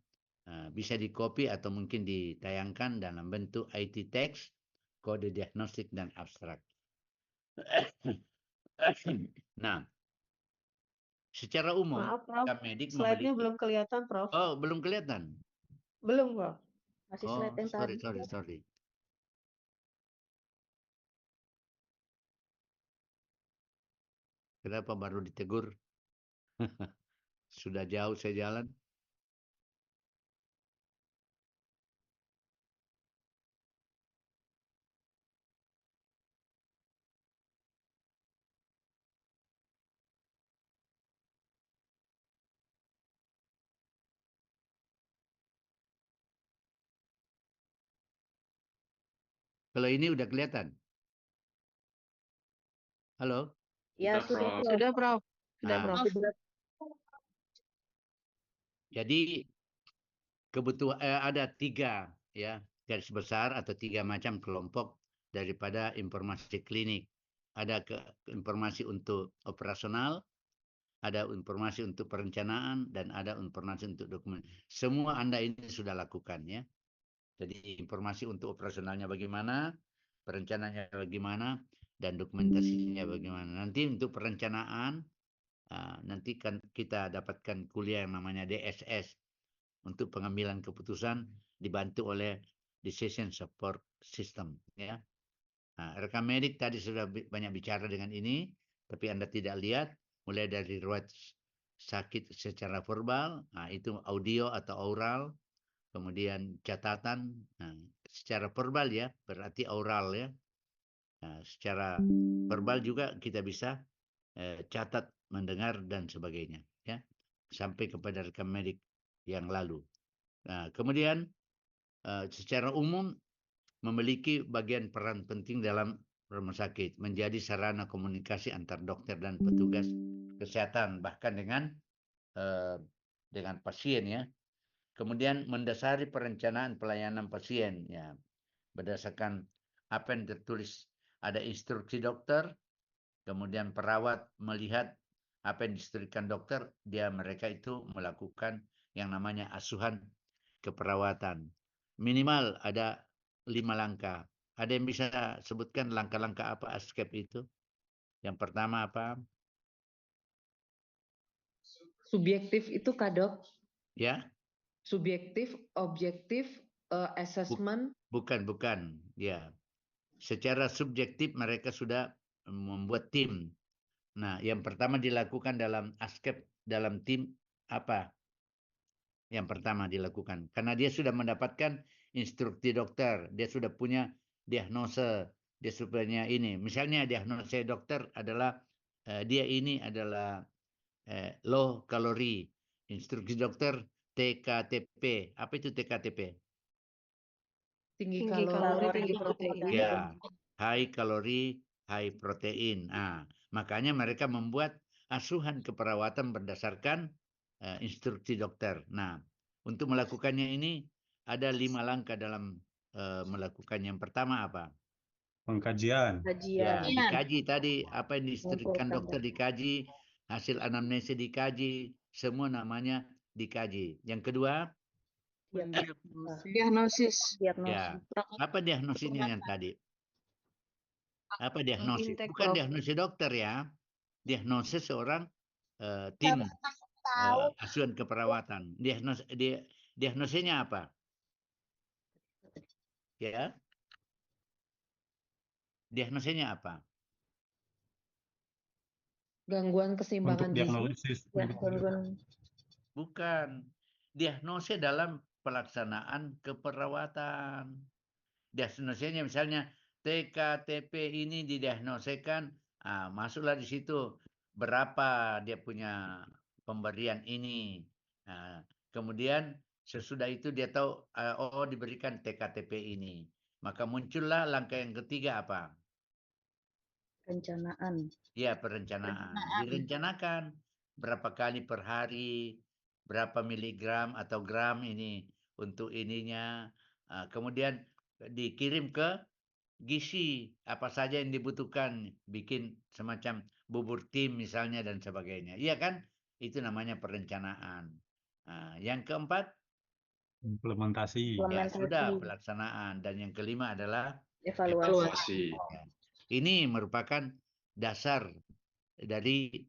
Bisa di-copy atau mungkin ditayangkan dalam bentuk IT text, kode diagnostik dan abstrak. Nah, secara umum Maaf, Prof. rekam medik Slide-nya memiliki. belum kelihatan, Prof. Oh, belum kelihatan. Belum, Prof. Masih Oh, slide yang tadi. sorry. Kenapa baru ditegur? Sudah jauh saya jalan. Kalau ini udah kelihatan. Halo? Ya, sudah, Prof. Sudah, Nah, Prof. jadi kebutuhan ada 3 ya garis besar atau 3 macam kelompok daripada informasi klinik. ada informasi untuk operasional, ada informasi untuk perencanaan, dan ada informasi untuk dokumen. Semua Anda ini sudah lakukan ya. Jadi informasi untuk operasionalnya bagaimana, perencanaannya bagaimana, dan dokumentasinya bagaimana. Nanti untuk perencanaan, nanti kan kita dapatkan kuliah yang namanya DSS untuk pengambilan keputusan dibantu oleh Decision Support System ya. Rekam medik tadi sudah banyak bicara dengan ini, tapi Anda tidak lihat mulai dari riwayat sakit secara verbal, itu audio atau oral, kemudian catatan secara verbal ya, berarti oral ya. Secara verbal juga kita bisa catat, mendengar dan sebagainya ya, sampai kepada rekam medik yang lalu. Kemudian secara umum memiliki bagian peran penting dalam rumah sakit, menjadi sarana komunikasi antar dokter dan petugas kesehatan, bahkan dengan pasien ya. Kemudian mendasari perencanaan pelayanan pasien ya, berdasarkan apa yang tertulis, ada instruksi dokter, kemudian perawat melihat apa yang diinstruksikan dokter, mereka itu melakukan yang namanya asuhan keperawatan. Minimal ada 5 langkah. Ada yang bisa sebutkan langkah-langkah apa ASKEP itu? Yang pertama apa? Subjektif itu Dok? Ya? Subjektif, objektif, assessment. Bukan. Ya. Secara subjektif mereka sudah membuat tim. Nah, yang pertama dilakukan dalam ASKEP, dalam tim apa? Yang pertama dilakukan. Karena dia sudah mendapatkan instruksi dokter, dia sudah punya diagnosa, dia sudah punya ini. Misalnya diagnosa dokter adalah dia ini adalah low kalori. Instruksi dokter TKTP. Apa itu TKTP? Tinggi kalori, tinggi protein. Ya, high kalori, high protein. Makanya mereka membuat asuhan keperawatan berdasarkan instruksi dokter. Nah, untuk melakukannya ini ada 5 langkah dalam melakukannya. Yang pertama apa? Pengkajian. Ya, dikaji tadi apa yang diinstruksikan dokter, dikaji, hasil anamnesis dikaji, semua namanya dikaji. Yang kedua? Diagnosis. Ya, apa diagnosisnya yang tadi? Apa diagnosis? Intake Bukan prof. diagnosis dokter ya. Diagnosis seorang tim asuhan keperawatan. Diagnosisnya apa? Ya. Diagnosisnya apa? Gangguan keseimbangan Untuk diagnosis. Bukan. Diagnosis dalam pelaksanaan keperawatan. Diagnosisnya misalnya TKTP ini didiagnosekan, masuklah di situ berapa dia punya pemberian ini. Kemudian sesudah itu dia tahu, diberikan TKTP ini. Maka muncullah langkah yang ketiga apa? Perencanaan. Ya, perencanaan. Direncanakan berapa kali per hari, berapa miligram atau gram ini untuk ininya. Kemudian dikirim ke gizi, apa saja yang dibutuhkan, bikin semacam bubur tim misalnya dan sebagainya. Iya kan? Itu namanya perencanaan. Yang keempat? Implementasi. Ya, sudah pelaksanaan. Dan yang kelima adalah Evaluasi. Ini merupakan dasar dari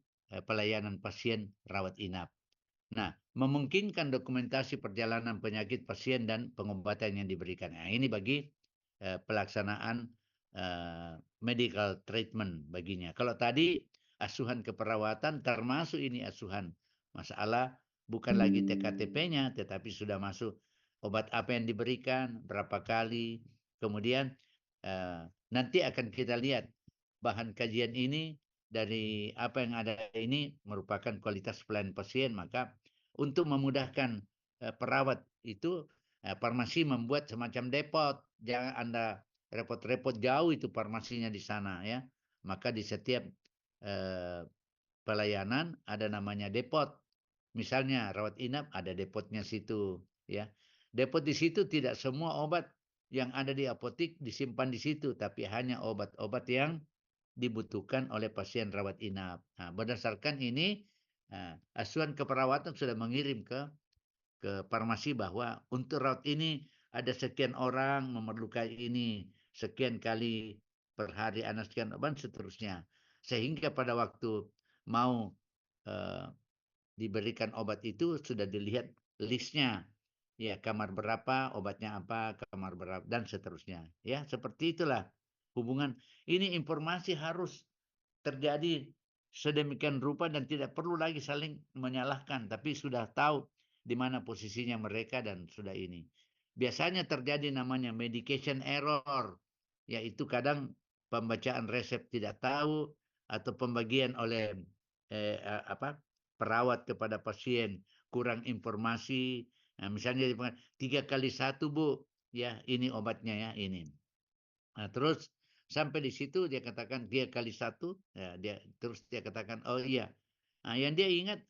pelayanan pasien rawat inap. Nah, memungkinkan dokumentasi perjalanan penyakit pasien dan pengobatan yang diberikan. Ini bagi pelaksanaan medical treatment baginya. Kalau tadi asuhan keperawatan termasuk ini asuhan masalah bukan lagi TKTP-nya, tetapi sudah masuk obat apa yang diberikan, berapa kali, kemudian nanti akan kita lihat bahan kajian ini dari apa yang ada ini merupakan kualitas pelayanan pasien. Maka untuk memudahkan perawat itu, farmasi membuat semacam depot. Jangan Anda repot-repot jauh itu farmasinya di sana ya. Maka di setiap pelayanan ada namanya depot. Misalnya rawat inap ada depotnya situ ya. Depot di situ tidak semua obat yang ada di apotek disimpan di situ, tapi hanya obat-obat yang dibutuhkan oleh pasien rawat inap. Nah, berdasarkan ini asuhan keperawatan sudah mengirim ke farmasi bahwa untuk rawat ini ada sekian orang memerlukan ini, sekian kali per hari anak sekian dan seterusnya. Sehingga pada waktu mau diberikan obat itu sudah dilihat listnya. Ya, kamar berapa, obatnya apa, kamar berapa, dan seterusnya. Ya, seperti itulah hubungan. Ini informasi harus terjadi sedemikian rupa dan tidak perlu lagi saling menyalahkan, tapi sudah tahu di mana posisinya mereka dan sudah ini. Biasanya terjadi namanya medication error, yaitu kadang pembacaan resep tidak tahu atau pembagian oleh perawat kepada pasien kurang informasi. Nah, misalnya 3x1 Bu, ya ini obatnya ya ini. Nah, terus sampai di situ dia katakan 3x1, ya, dia katakan oh iya. Nah, yang dia ingat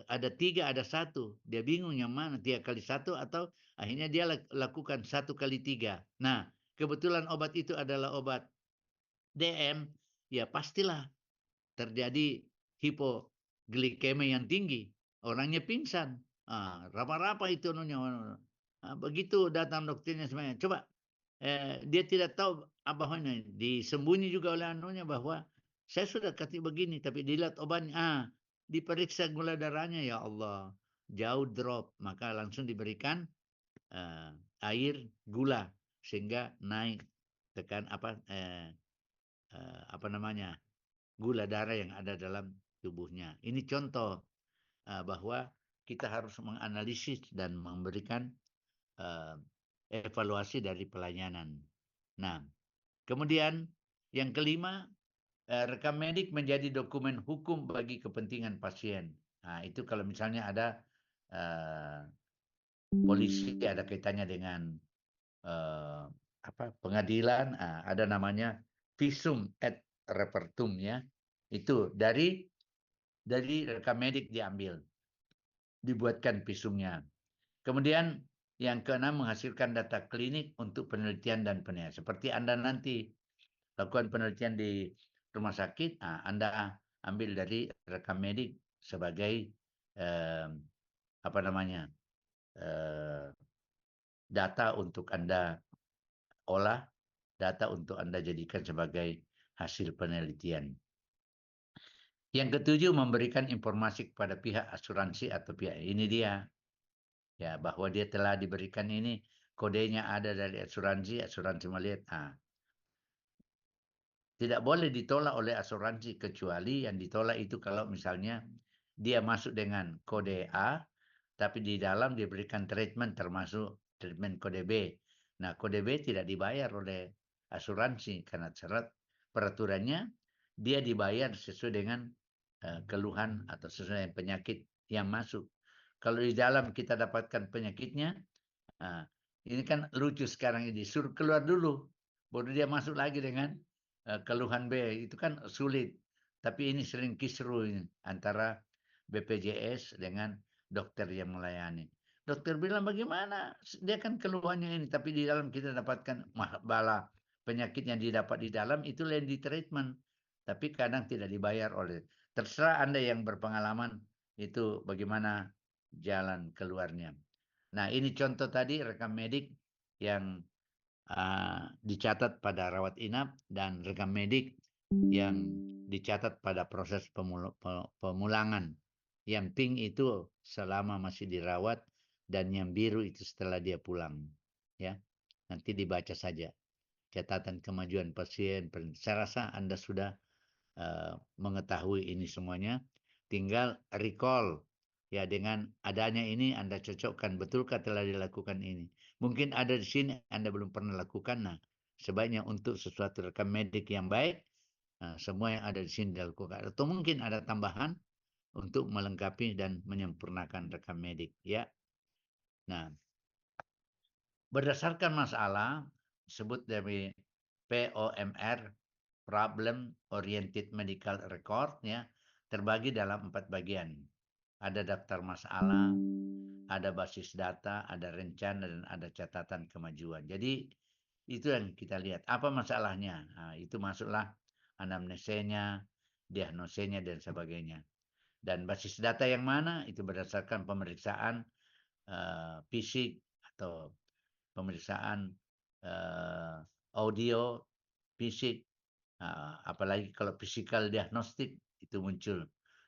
ada 3 ada 1, dia bingung yang mana 3x1 atau akhirnya dia lakukan 1x3. Nah, kebetulan obat itu adalah obat DM, ya pastilah terjadi hipoglikemia yang tinggi, orangnya pingsan. Rapa-rapa itu begitu datang dokternya semuanya. Coba dia tidak tahu bahwa disembunyi juga oleh anunya bahwa saya sudah kasih begini tapi dilihat obatnya diperiksa gula darahnya, ya Allah jauh drop, maka langsung diberikan air gula sehingga naik tekan gula darah yang ada dalam tubuhnya. Ini contoh bahwa kita harus menganalisis dan memberikan evaluasi dari pelayanan. Nah, kemudian yang kelima, rekam medik menjadi dokumen hukum bagi kepentingan pasien. Nah, itu kalau misalnya ada polisi ada kaitannya dengan pengadilan, ada namanya visum et repertum ya. Itu dari rekam medik diambil, dibuatkan visumnya. Kemudian yang keenam, menghasilkan data klinik untuk penelitian dan penilaian. Seperti Anda nanti lakukan penelitian di rumah sakit, Anda ambil dari rekam medik sebagai data untuk Anda olah, data untuk Anda jadikan sebagai hasil penelitian. Yang ketujuh, memberikan informasi kepada pihak asuransi atau pihak ini dia, ya bahwa dia telah diberikan ini, kodenya ada dari asuransi melihat. Tidak boleh ditolak oleh asuransi kecuali yang ditolak itu kalau misalnya dia masuk dengan kode A, tapi di dalam diberikan treatment termasuk treatment kode B. Nah, kode B tidak dibayar oleh asuransi karena syarat peraturannya dia dibayar sesuai dengan keluhan atau sesuai dengan penyakit yang masuk. Kalau di dalam kita dapatkan penyakitnya, ini kan lucu sekarang ini, suruh keluar dulu, baru dia masuk lagi dengan keluhan B, itu kan sulit. Tapi ini sering kisru ini, antara BPJS dengan dokter yang melayani. Dokter bilang bagaimana, dia kan keluhannya ini, tapi di dalam kita dapatkan bala penyakit yang didapat di dalam, itu yang di treatment. Tapi kadang tidak dibayar oleh, terserah Anda yang berpengalaman, itu bagaimana jalan keluarnya. Nah, ini contoh tadi rekam medik yang dicatat pada rawat inap dan rekam medik yang dicatat pada proses pemulangan. Yang pink itu selama masih dirawat dan yang biru itu setelah dia pulang. Ya, nanti dibaca saja catatan kemajuan pasien. Saya rasa Anda sudah mengetahui ini semuanya. Tinggal recall. Ya, dengan adanya ini Anda cocokkan, betulkah telah dilakukan ini. Mungkin ada di sini Anda belum pernah lakukan. Nah, sebaiknya untuk sesuatu rekam medik yang baik, semua yang ada di sini dilakukan. Atau mungkin ada tambahan untuk melengkapi dan menyempurnakan rekam medik. Ya. Nah, berdasarkan masalah, disebut dari POMR, Problem Oriented Medical Record, ya, terbagi dalam 4 bagian. Ada daftar masalah, ada basis data, ada rencana, dan ada catatan kemajuan. Jadi itu yang kita lihat. Apa masalahnya? Nah, itu masuklah anamnesenya, diagnosenya, dan sebagainya. Dan basis data yang mana? Itu berdasarkan pemeriksaan fisik atau pemeriksaan audio, fisik, apalagi kalau physical diagnostik itu muncul.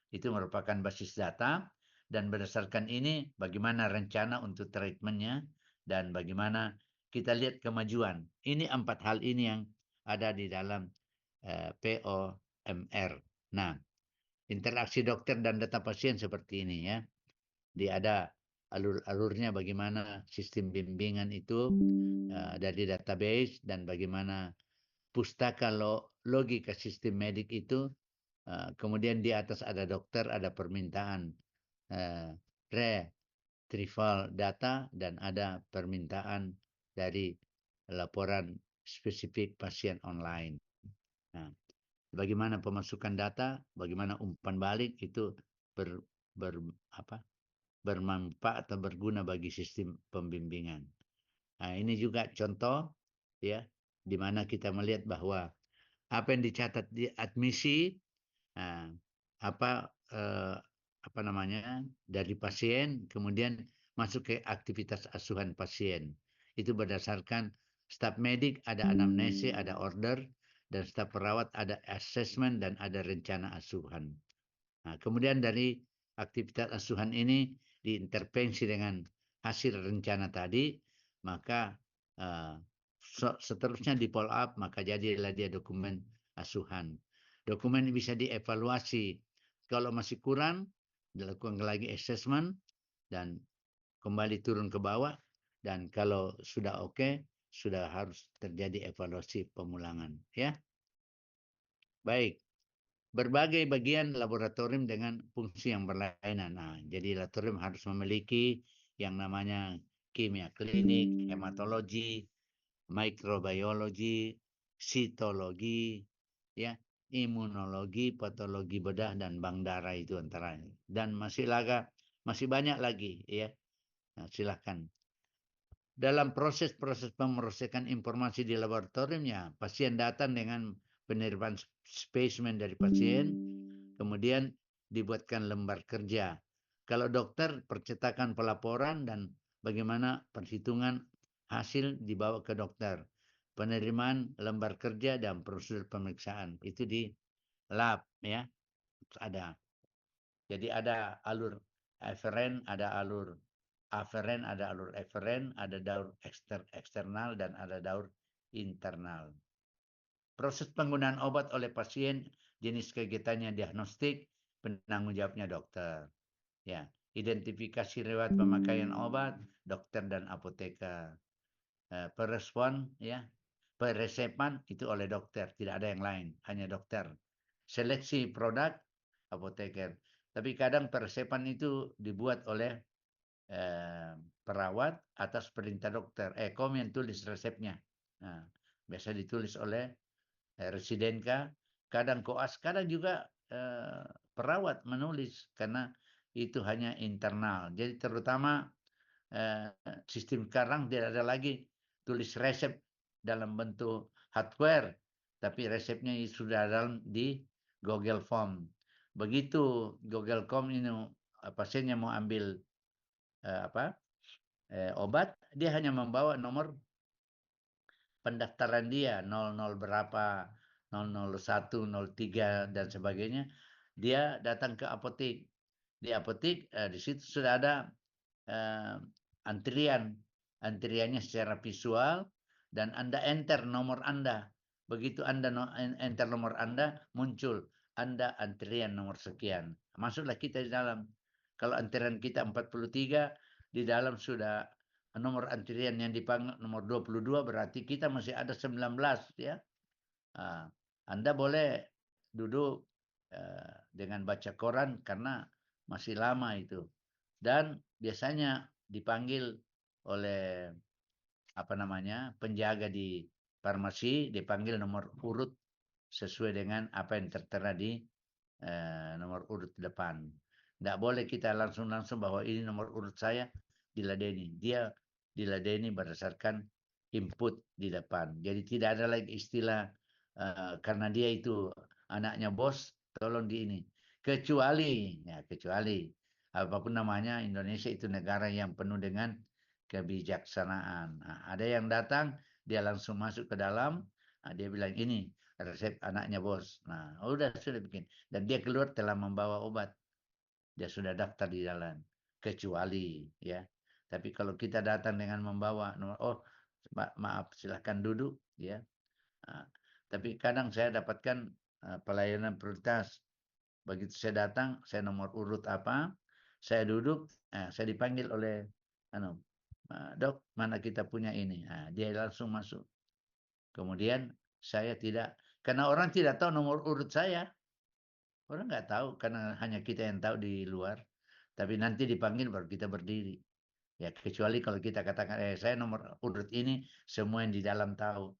Itu merupakan basis data, dan berdasarkan ini bagaimana rencana untuk treatmentnya dan bagaimana kita lihat kemajuan. Ini 4 hal ini yang ada di dalam POMR. Nah, interaksi dokter dan data pasien seperti ini ya. Dia ada alur-alurnya bagaimana sistem bimbingan itu dari database, dan bagaimana pustaka logika sistem medik itu. Kemudian di atas ada dokter, ada permintaan retrieval data, dan ada permintaan dari laporan spesifik pasien online. Nah, bagaimana pemasukan data, bagaimana umpan balik itu bermanfaat atau berguna bagi sistem pembimbingan. Nah, ini juga contoh ya, di mana kita melihat bahwa apa yang dicatat di admisi, dari pasien, kemudian masuk ke aktivitas asuhan pasien. Itu berdasarkan staf medik ada anamnesi, ada order, dan staf perawat ada assessment dan ada rencana asuhan. Nah, kemudian dari aktivitas asuhan ini diintervensi dengan hasil rencana tadi, maka seterusnya di follow up, maka jadilah dia dokumen asuhan. Dokumen ini bisa dievaluasi. Kalau masih kurang, dilakukan lagi assessment dan kembali turun ke bawah, dan kalau sudah oke, sudah harus terjadi evaluasi pemulangan ya. Baik. Berbagai bagian laboratorium dengan fungsi yang berlainan. Nah, jadi laboratorium harus memiliki yang namanya kimia klinik, hematologi, mikrobiologi, sitologi, ya, imunologi, patologi bedah, dan bank darah, itu antaranya. Dan masih banyak lagi ya. Nah, silakan. Dalam proses pemrosesan informasi di laboratoriumnya, pasien datang dengan penerimaan spesimen dari pasien, kemudian dibuatkan lembar kerja. Kalau dokter, percetakan pelaporan dan bagaimana perhitungan hasil dibawa ke dokter. Penerimaan lembar kerja dan prosedur pemeriksaan itu di lab ya, ada. Jadi ada alur eferen, ada alur aferen, ada alur eferen, ada daur eksternal, dan ada daur internal. Proses penggunaan obat oleh pasien, jenis kegiatannya diagnostik, penanggung jawabnya dokter. Ya, identifikasi riwayat pemakaian obat, dokter dan apoteker. Perespon ya, peresepan itu oleh dokter, tidak ada yang lain, hanya dokter. Seleksi produk, apoteker. Tapi kadang peresepan itu dibuat oleh perawat atas perintah dokter. Kom yang tulis resepnya. Nah, biasa ditulis oleh residenka, kadang koas, kadang juga perawat menulis, karena itu hanya internal. Jadi terutama sistem sekarang tidak ada lagi tulis resep dalam bentuk hardware, tapi resepnya sudah dalam di Google Form. Begitu Google Form ini pasiennya mau ambil obat, dia hanya membawa nomor pendaftaran dia 00 berapa, 001, 03 dan sebagainya. Dia datang ke apotek. Di apotek di situ sudah ada antriannya secara visual, dan Anda enter nomor Anda. Begitu Anda enter nomor Anda, muncul Anda antrian nomor sekian. Masuklah kita di dalam. Kalau antrian kita 43, di dalam sudah nomor antrian yang dipanggil nomor 22, berarti kita masih ada 19 ya. Anda boleh duduk dengan baca koran karena masih lama itu. Dan biasanya dipanggil oleh penjaga di farmasi, dipanggil nomor urut sesuai dengan apa yang tertera di nomor urut depan. Tidak boleh kita langsung bahwa ini nomor urut saya, diladeni. Dia diladeni berdasarkan input di depan. Jadi tidak ada lagi istilah karena dia itu anaknya bos, tolong di ini. Kecuali apapun namanya, Indonesia itu negara yang penuh dengan kebijaksanaan. Nah, ada yang datang, dia langsung masuk ke dalam, dia bilang ini resep anaknya bos. Nah, sudah bikin. Dan dia keluar telah membawa obat. Dia sudah daftar di jalan. Kecuali ya. Tapi kalau kita datang dengan membawa maaf silahkan duduk ya. Nah, tapi kadang saya dapatkan pelayanan prioritas. Begitu saya datang, saya nomor urut apa, saya duduk, saya dipanggil oleh dok, mana kita punya ini. Dia langsung masuk. Kemudian saya tidak, karena orang tidak tahu nomor urut saya. Orang nggak tahu, karena hanya kita yang tahu di luar. Tapi nanti dipanggil baru kita berdiri. Ya, kecuali kalau kita katakan, saya nomor urut ini, semua yang di dalam tahu.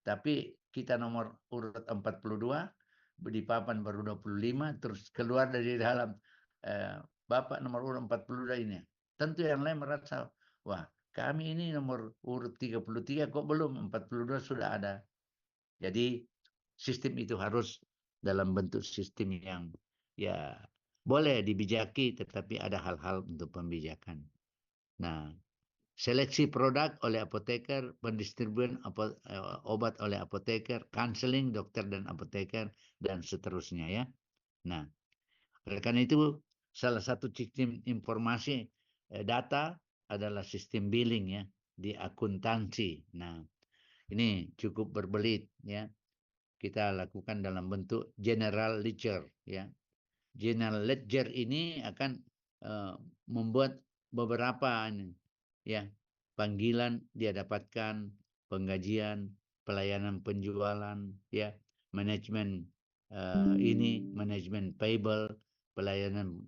Tapi kita nomor urut 42, di papan baru 25, terus keluar dari dalam, Bapak nomor urut 42 ini. Tentu yang lain merasa, wah kami ini nomor urut 33 kok belum, 42 sudah ada. Jadi sistem itu harus dalam bentuk sistem yang ya boleh dibijaki, tetapi ada hal-hal untuk pembijakan. Nah, seleksi produk oleh apoteker, pendistribusian obat oleh apoteker, counseling dokter dan apoteker, dan seterusnya ya. Nah, oleh karena itu salah satu sistem informasi data adalah sistem billing ya, di akuntansi. Nah, ini cukup berbelit ya. Kita lakukan dalam bentuk general ledger ya. General ledger ini akan membuat beberapa ya panggilan dia dapatkan, penggajian, pelayanan penjualan ya, manajemen manajemen payable, pelayanan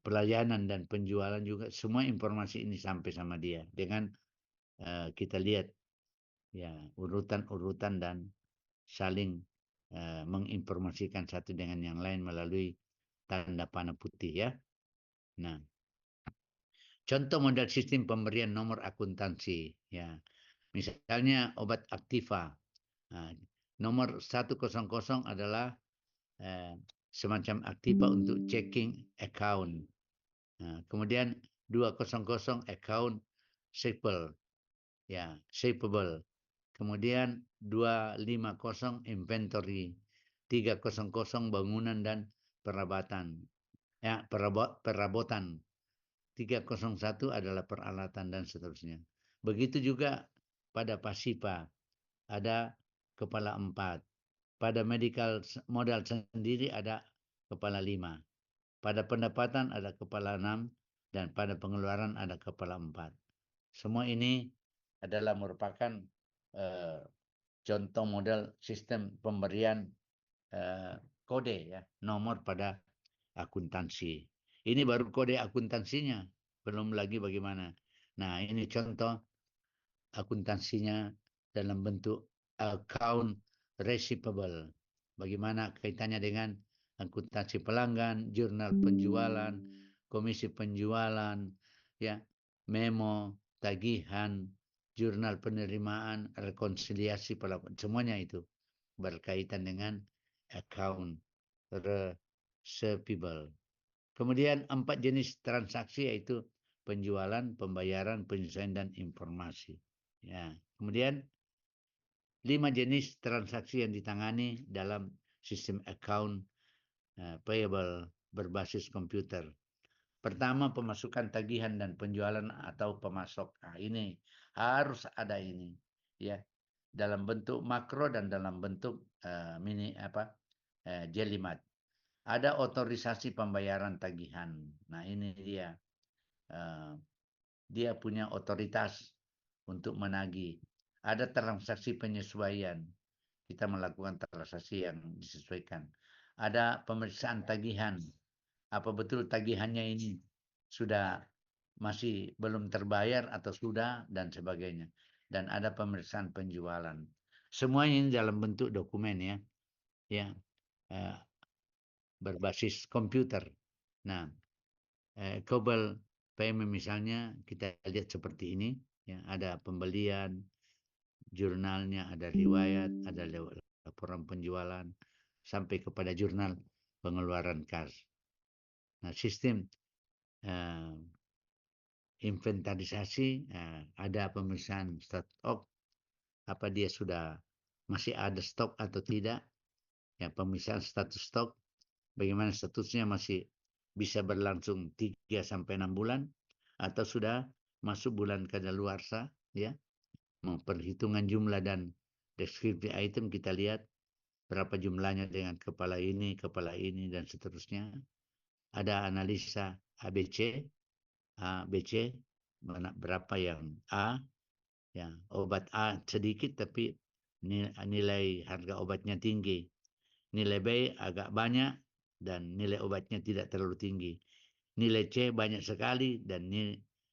pelayanan dan penjualan juga, semua informasi ini sampai sama dia dengan kita lihat ya urutan-urutan dan saling menginformasikan satu dengan yang lain melalui tanda panah putih ya. Nah, contoh model sistem pemberian nomor akuntansi ya. Misalnya obat Activa. Nah, nomor 100 adalah semacam Activa untuk checking account. Nah, kemudian 200 account receivable. Ya, receivable. Kemudian 250 inventory, 300 bangunan dan perabatan. Ya, perabotan. 301 adalah peralatan dan seterusnya. Begitu juga pada Pasipa ada kepala 4. Pada medical modal sendiri ada kepala 5. Pada pendapatan ada kepala 6 dan pada pengeluaran ada kepala 4. Semua ini adalah merupakan contoh model sistem pemberian kode ya, nomor pada akuntansi. Ini baru kode akuntansinya, belum lagi bagaimana. Nah, ini contoh akuntansinya dalam bentuk account receivable. Bagaimana kaitannya dengan akuntansi pelanggan, jurnal penjualan, komisi penjualan, ya, memo, tagihan, jurnal penerimaan, rekonsiliasi pelaporan, semuanya itu berkaitan dengan account receivable. Kemudian 4 jenis transaksi yaitu penjualan, pembayaran, penyesuaian dan informasi. Ya, kemudian 5 jenis transaksi yang ditangani dalam sistem account payable berbasis komputer. Pertama, pemasukan tagihan dan penjualan atau pemasok. Nah, ini harus ada ini ya, dalam bentuk makro dan dalam bentuk jelimat. Ada otorisasi pembayaran tagihan. Nah, ini dia. Dia punya otoritas untuk menagih. Ada transaksi penyesuaian. Kita melakukan transaksi yang disesuaikan. Ada pemeriksaan tagihan. Apa betul tagihannya ini sudah masih belum terbayar atau sudah dan sebagainya. Dan ada pemeriksaan penjualan. Semuanya ini dalam bentuk dokumen ya. Ya. Berbasis komputer. Nah, Cobalt payment misalnya kita lihat seperti ini, ya, ada pembelian, jurnalnya, ada riwayat, ada laporan penjualan, sampai kepada jurnal pengeluaran kas. Nah, sistem inventarisasi, ada pemeriksaan stok, apa dia sudah masih ada stok atau tidak, ya, pemeriksaan status stok, bagaimana statusnya, masih bisa berlangsung 3 sampai 6 bulan atau sudah masuk bulan kadaluarsa, ya. Perhitungan jumlah dan deskripsi item, kita lihat berapa jumlahnya dengan kepala ini dan seterusnya. Ada analisa ABC, ABC, berapa yang A, ya, obat A sedikit tapi nilai harga obatnya tinggi. Nilai B agak banyak dan nilai obatnya tidak terlalu tinggi. Nilai C banyak sekali dan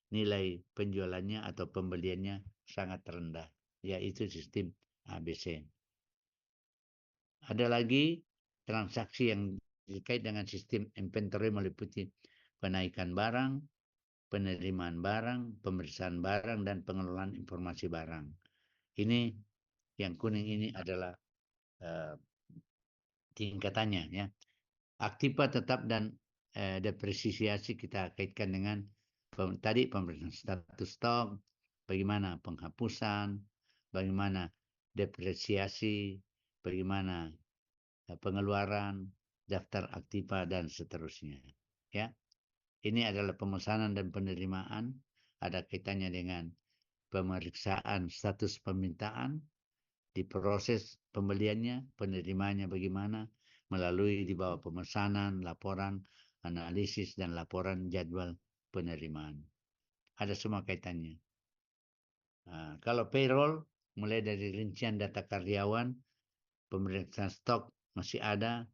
nilai penjualannya atau pembeliannya sangat rendah. Yaitu sistem ABC. Ada lagi transaksi yang terkait dengan sistem inventory, meliputi penaikan barang, penerimaan barang, pemeriksaan barang, dan pengelolaan informasi barang. Ini yang kuning ini adalah tingkatannya, ya. Aktiva tetap dan depresiasi kita kaitkan dengan tadi pemeriksaan status stok, bagaimana penghapusan, bagaimana depresiasi, bagaimana pengeluaran, daftar aktiva, dan seterusnya. Ya, ini adalah pemesanan dan penerimaan, ada kaitannya dengan pemeriksaan status permintaan, diproses pembeliannya, penerimanya bagaimana, melalui di bawah pemesanan, laporan, analisis, dan laporan jadwal penerimaan. Ada semua kaitannya. Kalau payroll, mulai dari rincian data karyawan, pemeriksaan stok masih ada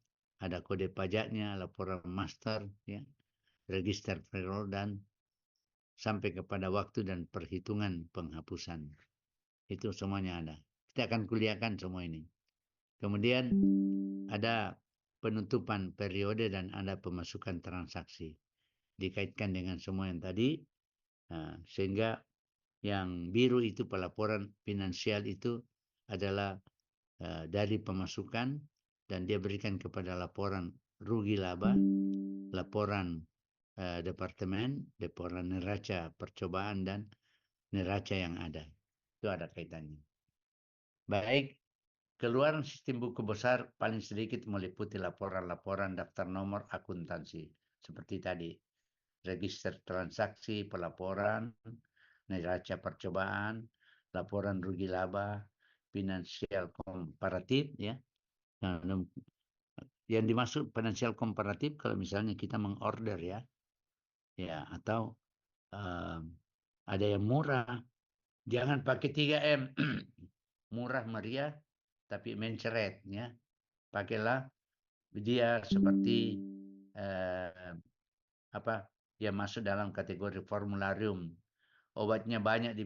kode pajaknya, laporan master, ya, register payroll, dan sampai kepada waktu dan perhitungan penghapusan. Itu semuanya ada. Kita akan kuliahkan semua ini. Kemudian ada penutupan periode dan ada pemasukan transaksi. Dikaitkan dengan semua yang tadi, sehingga yang biru itu pelaporan finansial itu adalah dari pemasukan, dan dia berikan kepada laporan rugi laba, laporan departemen, laporan neraca percobaan, dan neraca yang ada. Itu ada kaitannya. Baik, keluaran sistem buku besar paling sedikit meliputi laporan-laporan daftar nomor akuntansi. Seperti tadi, register transaksi, pelaporan, neraca percobaan, laporan rugi laba, finansial komparatif, ya. Nah, yang dimaksud finansial komparatif kalau misalnya kita mengorder, ya, atau ada yang murah, jangan pakai 3M, murah meriah tapi menceret, ya. Pakailah dia seperti yang masuk dalam kategori formularium. Obatnya banyak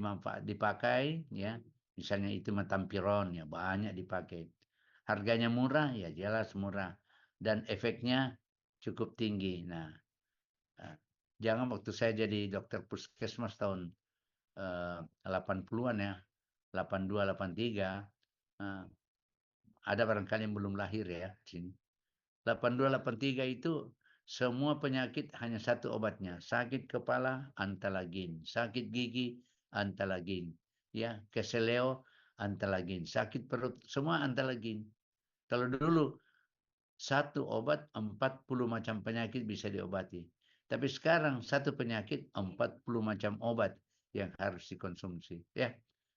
dipakai, ya. Misalnya itu metampiron, ya, banyak dipakai. Harganya murah, ya jelas murah, dan efeknya cukup tinggi. Nah, jangan waktu saya jadi dokter puskesmas tahun 80-an, ya, 82, 83, ada barangkali yang belum lahir, ya, sini. 82, 83 itu semua penyakit hanya satu obatnya. Sakit kepala, antalagin. Sakit gigi, antalagin. Ya, keseleo, antalagin. Sakit perut, semua antalagin. Kalau dulu satu obat 40 macam penyakit bisa diobati. Tapi sekarang satu penyakit 40 macam obat yang harus dikonsumsi. Ya,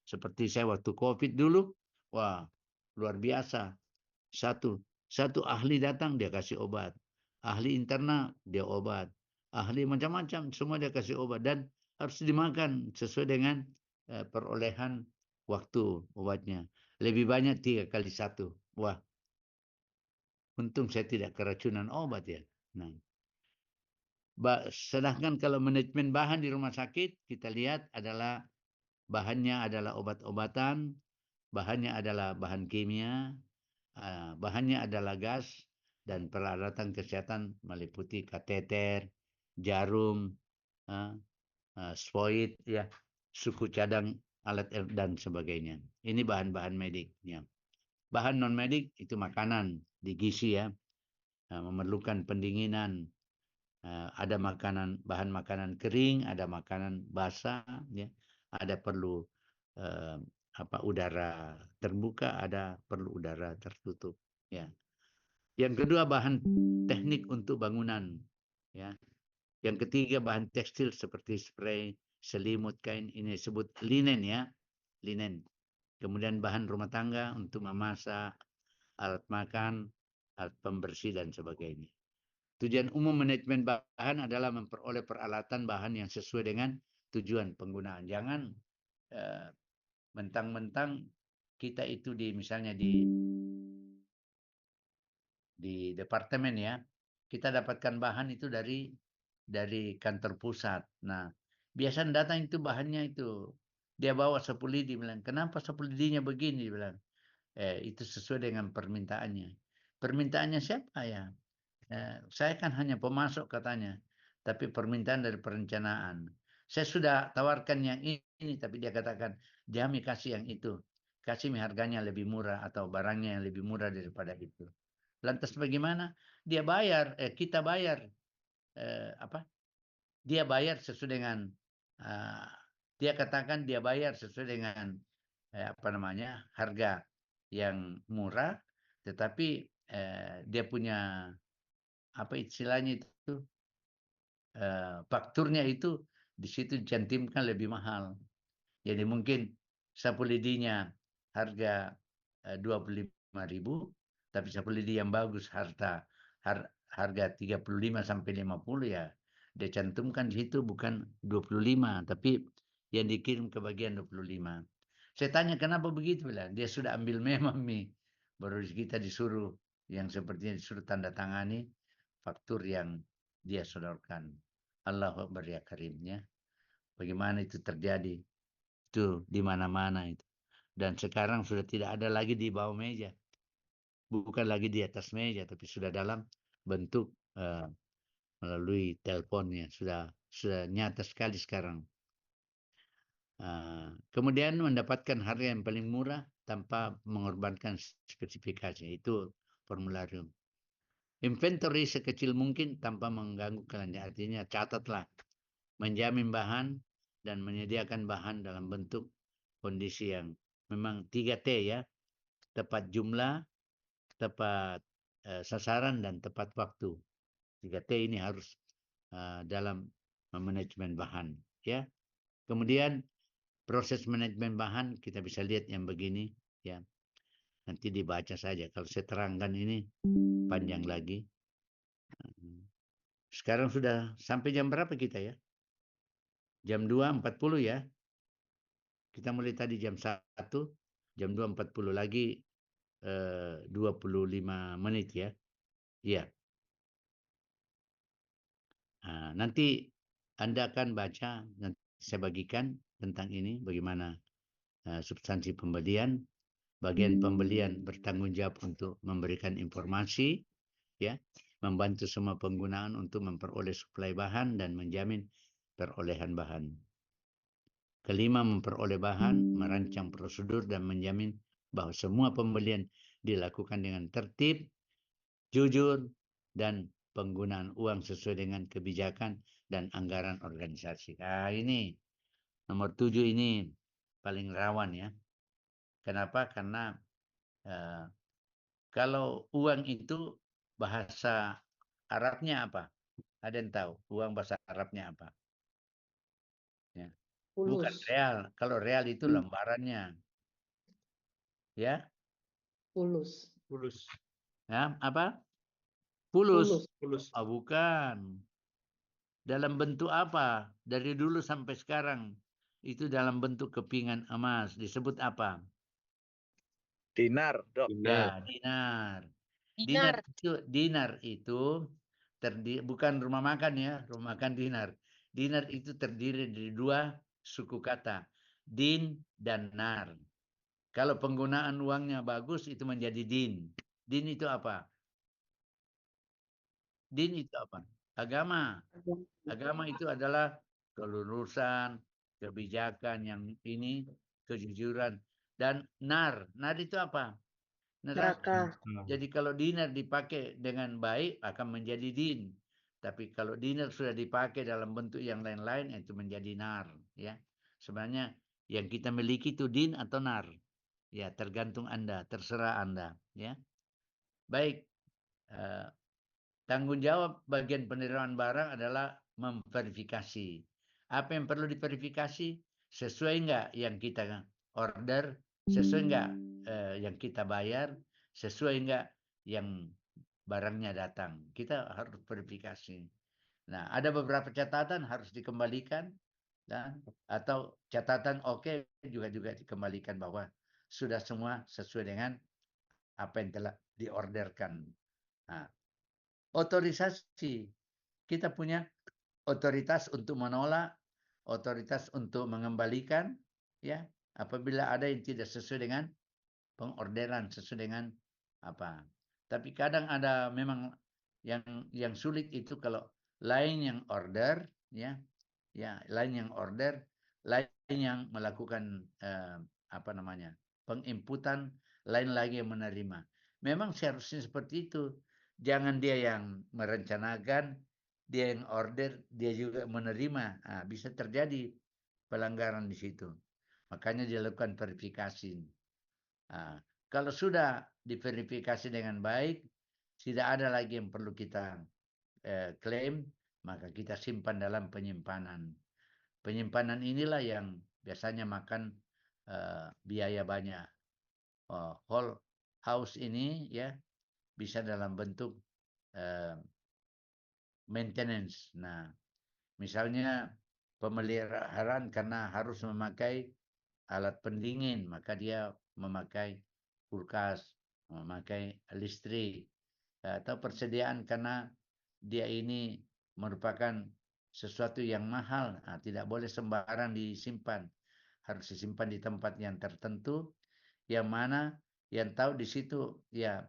seperti saya waktu COVID dulu, wah, luar biasa. Satu ahli datang, dia kasih obat. Ahli interna, dia obat. Ahli macam-macam, semua dia kasih obat. Dan harus dimakan sesuai dengan perolehan waktu obatnya. Lebih banyak 3 kali 1. Wah, untung saya tidak keracunan obat, ya. Nah, sedangkan kalau manajemen bahan di rumah sakit, kita lihat adalah bahannya adalah obat-obatan, bahannya adalah bahan kimia, bahannya adalah gas, dan peralatan kesehatan meliputi kateter, jarum, spoid, ya, suku cadang alat dan sebagainya. Ini bahan-bahan medik. Ya. Bahan non medik itu makanan di gizi ya, memerlukan pendinginan. Ada bahan makanan kering, ada makanan basah, ya. Ada perlu udara terbuka, ada perlu udara tertutup. Ya. Yang kedua bahan teknik untuk bangunan. Ya. Yang ketiga bahan tekstil seperti spray, selimut, kain, ini disebut linen ya, linen. Kemudian bahan rumah tangga untuk memasak, alat makan, alat pembersih dan sebagainya. Tujuan umum manajemen bahan adalah memperoleh peralatan bahan yang sesuai dengan tujuan penggunaan. Jangan mentang-mentang kita itu misalnya di departemen ya, kita dapatkan bahan itu dari kantor pusat. Nah, biasanya datang itu bahannya itu dia bawa sapu lidi, bilang kenapa sapu lidinya begini, dia bilang itu sesuai dengan permintaannya. Permintaannya siapa ya? Saya kan hanya pemasok katanya, tapi permintaan dari perencanaan. Saya sudah tawarkan yang ini, tapi dia katakan Jami kasih yang itu, kasih harganya lebih murah atau barangnya yang lebih murah daripada itu. Lantas bagaimana? Dia bayar, kita bayar dia bayar sesuai dengan dia katakan dia bayar sesuai dengan harga yang murah, tetapi dia punya istilahnya itu fakturnya itu di situ dicantumkan lebih mahal. Jadi mungkin sapu lidinya harga 25.000, tapi sapu lidi yang bagus harga 35 sampai 50 ya. Dia cantumkan di situ bukan 25, tapi yang dikirim ke bagian 25. Saya tanya kenapa begitu, bilang dia sudah ambil memang baru kita disuruh yang sepertinya disuruh tanda tangani faktur yang dia sodorkan. Allahu Akbar ya karimnya. Bagaimana itu terjadi? Itu di mana-mana itu. Dan sekarang sudah tidak ada lagi di bawah meja. Bukan lagi di atas meja, tapi sudah dalam bentuk melalui teleponnya. Sudah nyata sekali sekarang. Kemudian mendapatkan harga yang paling murah tanpa mengorbankan spesifikasi. Itu formularium. Inventory sekecil mungkin tanpa mengganggu kelancaran. Artinya catatlah. Menjamin bahan dan menyediakan bahan dalam bentuk kondisi yang memang 3T ya. Tepat jumlah, tepat sasaran, dan tepat waktu. 3T ini harus dalam manajemen bahan. Ya. Kemudian proses manajemen bahan kita bisa lihat yang begini. Ya. Nanti dibaca saja. Kalau saya terangkan ini panjang lagi. Sekarang sudah sampai jam berapa kita ya? Jam 2.40 ya. Kita mulai tadi jam 1. Jam 2.40 lagi 25 menit ya. Iya. Nanti Anda akan baca, nanti saya bagikan tentang ini, bagaimana substansi pembelian. Bagian pembelian bertanggung jawab untuk memberikan informasi, ya, membantu semua penggunaan untuk memperoleh suplai bahan dan menjamin perolehan bahan. Kelima, memperoleh bahan, merancang prosedur dan menjamin bahwa semua pembelian dilakukan dengan tertib, jujur, dan penggunaan uang sesuai dengan kebijakan dan anggaran organisasi. Ini nomor 7 ini paling rawan ya. Kenapa? Karena kalau uang itu bahasa Arabnya apa? Ada yang tahu? Uang bahasa Arabnya apa? Ya. Bukan real. Kalau real itu lembarannya. Ya? Fulus. Ya, apa? Fulus. Oh, bukan. Dalam bentuk apa? Dari dulu sampai sekarang. Itu dalam bentuk kepingan emas. Disebut apa? Dinar, Dok. Ya, dinar. Dinar itu bukan rumah makan ya, rumah makan dinar. Dinar itu terdiri dari 2 suku kata, din dan nar. Kalau penggunaan uangnya bagus itu menjadi din. Din itu apa? Din itu apa? Agama. Agama itu adalah kelurusan, kebijakan yang ini kejujuran. Dan nar itu apa? Neraka. Jadi kalau dinar dipakai dengan baik akan menjadi din. Tapi kalau dinar sudah dipakai dalam bentuk yang lain-lain itu menjadi nar, ya. Sebenarnya yang kita miliki itu din atau nar. Ya, tergantung Anda, terserah Anda, ya. Baik. Tanggung jawab bagian penerimaan barang adalah memverifikasi. Apa yang perlu diverifikasi? Sesuai enggak yang kita order? Sesuai enggak yang kita bayar? Sesuai enggak yang barangnya datang? Kita harus verifikasi. Nah, ada beberapa catatan harus dikembalikan, dan atau catatan oke juga dikembalikan bahwa sudah semua sesuai dengan apa yang telah diorderkan. Nah, otorisasi. Kita punya otoritas untuk menolak, otoritas untuk mengembalikan, ya, apabila ada yang tidak sesuai dengan pengorderan, sesuai dengan apa. Tapi kadang ada memang yang sulit itu kalau lain yang order, ya, lain yang order, lain yang melakukan penginputan, lain lagi yang menerima. Memang seharusnya seperti itu. Jangan dia yang merencanakan, dia yang order, dia juga menerima. Nah, bisa terjadi pelanggaran di situ. Makanya dilakukan verifikasi. Nah, kalau sudah diverifikasi dengan baik, tidak ada lagi yang perlu kita klaim, maka kita simpan dalam penyimpanan. Penyimpanan inilah yang biasanya makan biaya banyak. Whole house ini, ya, bisa dalam bentuk maintenance. Nah, misalnya pemeliharaan karena harus memakai alat pendingin, maka dia memakai kulkas, memakai listrik, atau persediaan karena dia ini merupakan sesuatu yang mahal, tidak boleh sembarang disimpan, harus disimpan di tempat yang tertentu, yang mana yang tahu di situ ya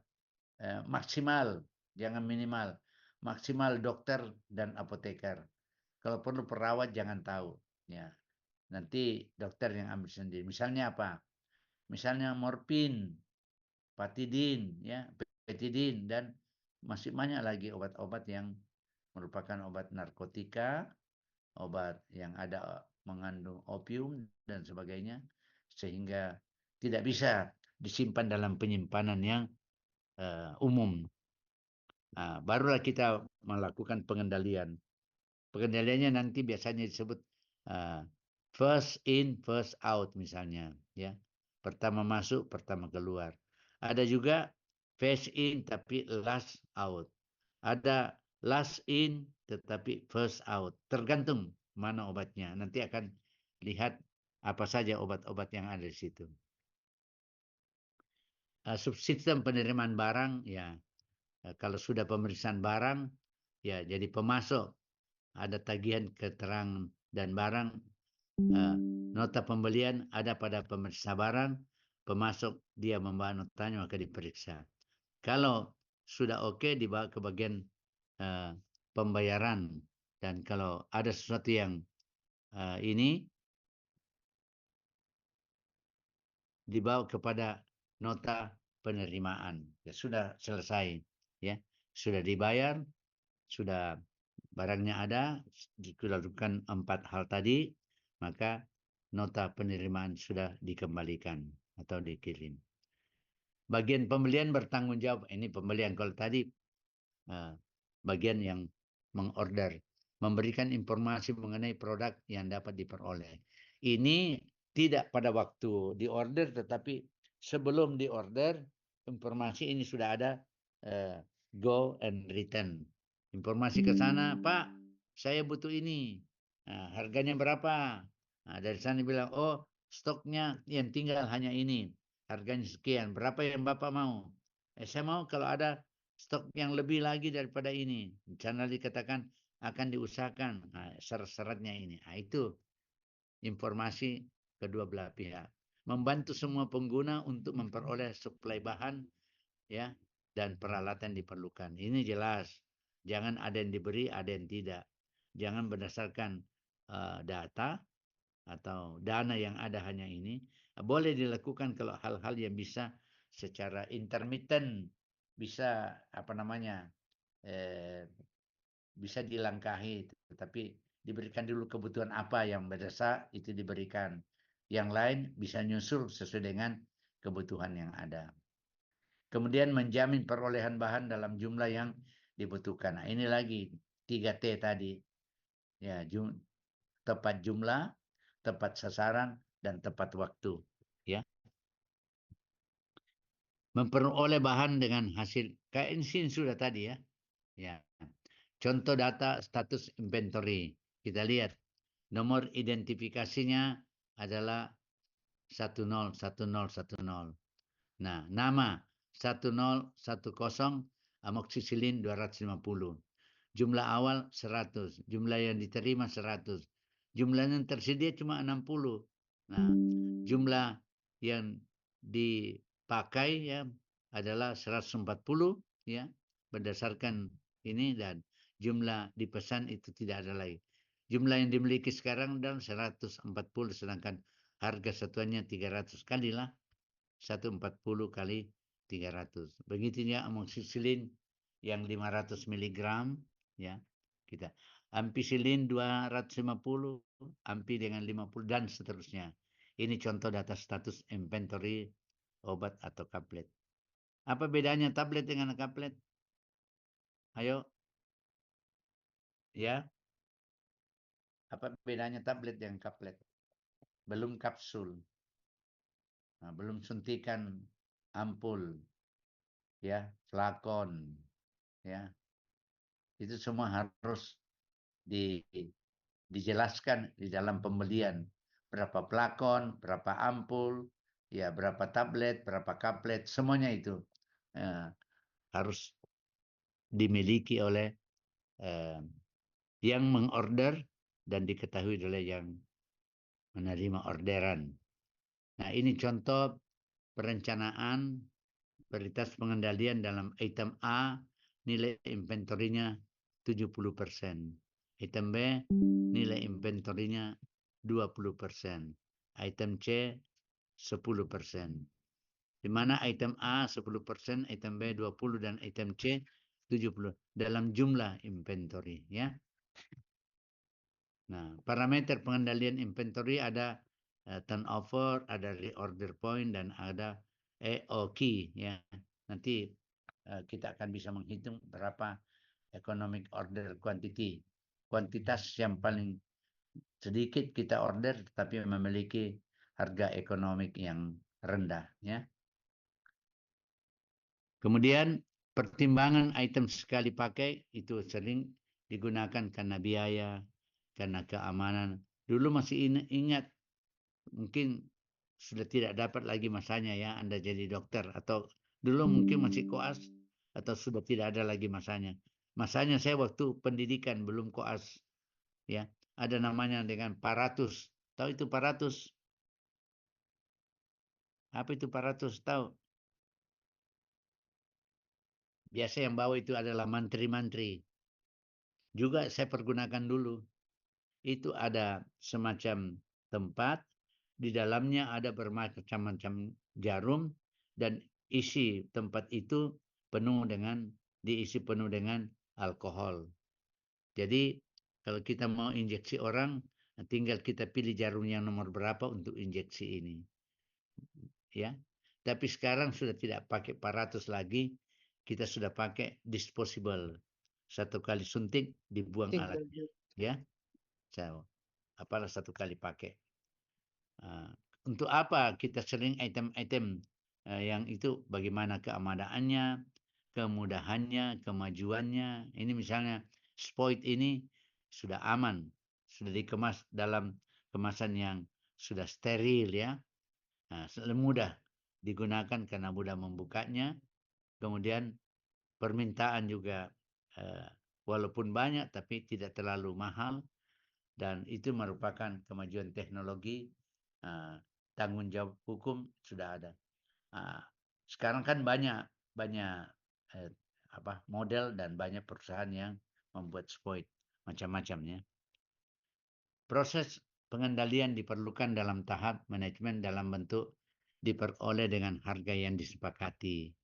maksimal, jangan minimal, maksimal dokter dan apoteker. Kalau perlu perawat jangan tahu, ya. Nanti dokter yang ambil sendiri. Misalnya apa? Misalnya morfin, patidin, ya, betidin, dan masih banyak lagi obat-obat yang merupakan obat narkotika, obat yang ada mengandung opium dan sebagainya, sehingga tidak bisa disimpan dalam penyimpanan yang umum. Barulah kita melakukan pengendalian. Pengendaliannya nanti biasanya disebut first in, first out misalnya, ya. Pertama masuk, pertama keluar. Ada juga first in tapi last out. Ada last in tetapi first out. Tergantung mana obatnya. Nanti akan lihat apa saja obat-obat yang ada di situ. Subsistem penerimaan barang, ya. Kalau sudah pemeriksaan barang, ya jadi pemasok ada tagihan keterangan dan barang, nota pembelian ada pada pemeriksa barang, pemasok dia membawa notanya maka diperiksa. Kalau sudah oke dibawa ke bagian pembayaran, dan kalau ada sesuatu yang ini dibawa kepada nota penerimaan. Ya, sudah selesai, ya, sudah dibayar, sudah barangnya ada, dilakukan 4 hal tadi, maka nota penerimaan sudah dikembalikan atau dikirim. Bagian pembelian bertanggung jawab. Ini pembelian. Kalau tadi bagian yang mengorder, memberikan informasi mengenai produk yang dapat diperoleh. Ini tidak pada waktu diorder, tetapi sebelum diorder, informasi ini sudah ada go and return. Informasi ke sana, Pak, saya butuh ini. Harganya berapa? Dari sana bilang, oh stoknya yang tinggal hanya ini. Harganya sekian. Berapa yang Bapak mau? Saya mau kalau ada stok yang lebih lagi daripada ini. Channel dikatakan akan diusahakan. Syarat-syaratnya ini. Itu informasi kedua belah pihak. Membantu semua pengguna untuk memperoleh suplai bahan, ya, dan peralatan diperlukan. Ini jelas. Jangan ada yang diberi, ada yang tidak. Jangan berdasarkan data atau dana yang ada hanya ini, boleh dilakukan kalau hal-hal yang bisa secara intermittent, bisa bisa dilangkahi, tetapi diberikan dulu kebutuhan apa yang mendesak itu diberikan. Yang lain bisa nyusul sesuai dengan kebutuhan yang ada. Kemudian menjamin perolehan bahan dalam jumlah yang dibutuhkan. Nah, ini lagi 3T tadi. Ya, tepat jumlah, tepat sasaran, dan tepat waktu. Ya. Memperoleh bahan dengan hasil. Kayak ini sudah tadi ya. Ya. Contoh data status inventory. Kita lihat. Nomor identifikasinya adalah 101010. Nah, nama 1010 amoksisilin 250. Jumlah awal 100, jumlah yang diterima 100. Jumlah yang tersedia cuma 60. Nah, jumlah yang dipakai ya adalah 140 ya, berdasarkan ini, dan jumlah dipesan itu tidak ada lagi. Jumlah yang dimiliki sekarang adalah 140, sedangkan harga satuannya 300. Kalilah 140 kali 300. Begitu ya amoksisilin yang 500 mg ya. Kita ampicillin 250, ampi dengan 50 dan seterusnya. Ini contoh data status inventory obat atau kaplet. Apa bedanya tablet dengan kaplet? Ayo. Ya. Apa bedanya tablet dengan kaplet? Belum kapsul. Nah, belum suntikan ampul. Ya, flakon. Ya. Itu semua harus dijelaskan di dalam pembelian. Berapa flakon, berapa ampul, ya berapa tablet, berapa kaplet, semuanya itu harus dimiliki oleh yang mengorder dan diketahui oleh yang menerima orderan. Nah, ini contoh perencanaan prioritas pengendalian dalam item A, nilai inventorinya 70%. Item B, nilai inventorinya 20%. Item C, 10%. Di mana item A 10%, item B 20%, dan item C 70% dalam jumlah inventory. Ya. Nah, parameter pengendalian inventory ada turnover, ada reorder point, dan ada EOQ. Ya. Nanti kita akan bisa menghitung berapa economic order quantity. Kuantitas yang paling sedikit kita order tetapi memiliki harga ekonomik yang rendah. Ya. Kemudian pertimbangan item sekali pakai itu sering digunakan karena biaya, karena keamanan. Dulu masih ingat, mungkin sudah tidak dapat lagi masanya ya Anda jadi dokter, atau dulu mungkin masih koas, atau sudah tidak ada lagi masanya. Masanya saya waktu pendidikan belum koas. Ya, ada namanya dengan paratus. Tahu itu paratus? Apa itu paratus? Tahu? Biasa yang bawa itu adalah mantri-mantri. Juga saya pergunakan dulu. Itu ada semacam tempat, di dalamnya ada bermacam-macam jarum, dan isi tempat itu diisi penuh dengan alkohol. Jadi kalau kita mau injeksi orang, tinggal kita pilih jarum yang nomor berapa untuk injeksi ini. Ya. Tapi sekarang sudah tidak pakai paratus lagi, kita sudah pakai disposable. Satu kali suntik dibuang alatnya. Ya. So, apalah satu kali pakai. Untuk apa kita sering item-item yang itu, bagaimana keamanaannya, kemudahannya, kemajuannya. Ini misalnya Spoit ini sudah aman, sudah dikemas dalam kemasan yang sudah steril ya. Mudah digunakan karena mudah membukanya. Kemudian permintaan juga walaupun banyak tapi tidak terlalu mahal, dan itu merupakan kemajuan teknologi. Tanggung jawab hukum sudah ada. Sekarang kan banyak model dan banyak perusahaan yang membuat Spoit macam-macamnya. Proses pengendalian diperlukan dalam tahap manajemen dalam bentuk diperoleh dengan harga yang disepakati.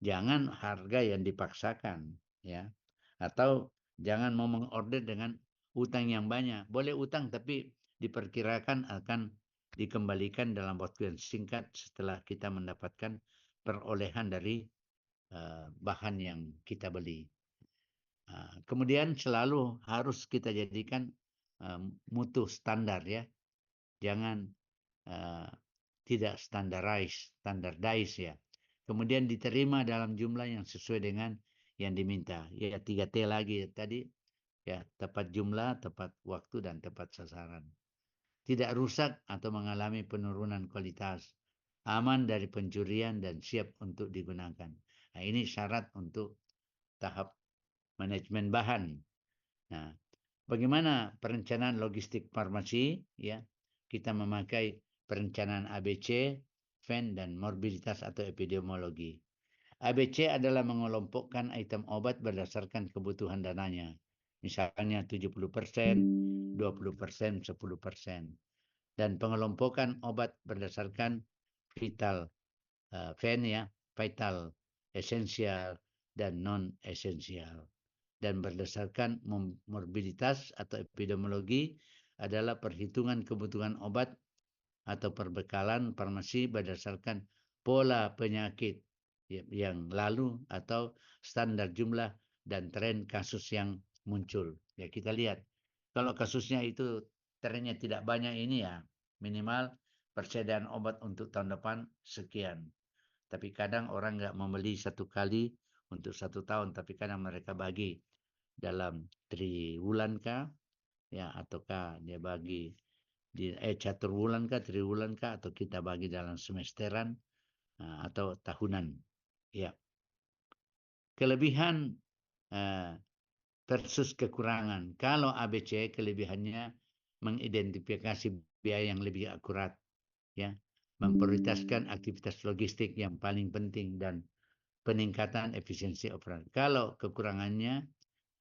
Jangan harga yang dipaksakan, ya. Atau jangan mau mengorder dengan utang yang banyak. Boleh utang tapi diperkirakan akan dikembalikan dalam waktu yang singkat setelah kita mendapatkan perolehan dari bahan yang kita beli. Kemudian selalu harus kita jadikan mutu standar, ya. Jangan tidak standardize, ya. Kemudian diterima dalam jumlah yang sesuai dengan yang diminta. Ya, 3T lagi tadi, ya, tepat jumlah, tepat waktu, dan tepat sasaran. Tidak rusak atau mengalami penurunan kualitas, aman dari pencurian, dan siap untuk digunakan. Nah, ini syarat untuk tahap manajemen bahan. Nah, bagaimana perencanaan logistik farmasi? Ya, kita memakai perencanaan ABC, FEN, dan morbiditas atau epidemiologi. ABC adalah mengelompokkan item obat berdasarkan kebutuhan dananya. Misalnya 70%, 20%, 10%. Dan pengelompokan obat berdasarkan vital, FEN, ya, vital, esensial, dan non-esensial. Dan berdasarkan morbiditas atau epidemiologi adalah perhitungan kebutuhan obat atau perbekalan farmasi berdasarkan pola penyakit yang lalu atau standar jumlah dan tren kasus yang muncul. Ya, kita lihat kalau kasusnya itu trennya tidak banyak ini, ya minimal persediaan obat untuk tahun depan sekian. Tapi kadang orang nggak membeli satu kali untuk 1 tahun, tapi kadang mereka bagi dalam triwulan kah, ya, ataukah dia bagi di caturwulan kah, triwulan kah, atau kita bagi dalam semesteran atau tahunan, ya. Kelebihan versus kekurangan. Kalau ABC, kelebihannya mengidentifikasi biaya yang lebih akurat, ya, memprioritaskan aktivitas logistik yang paling penting, dan peningkatan efisiensi operasi. Kalau kekurangannya,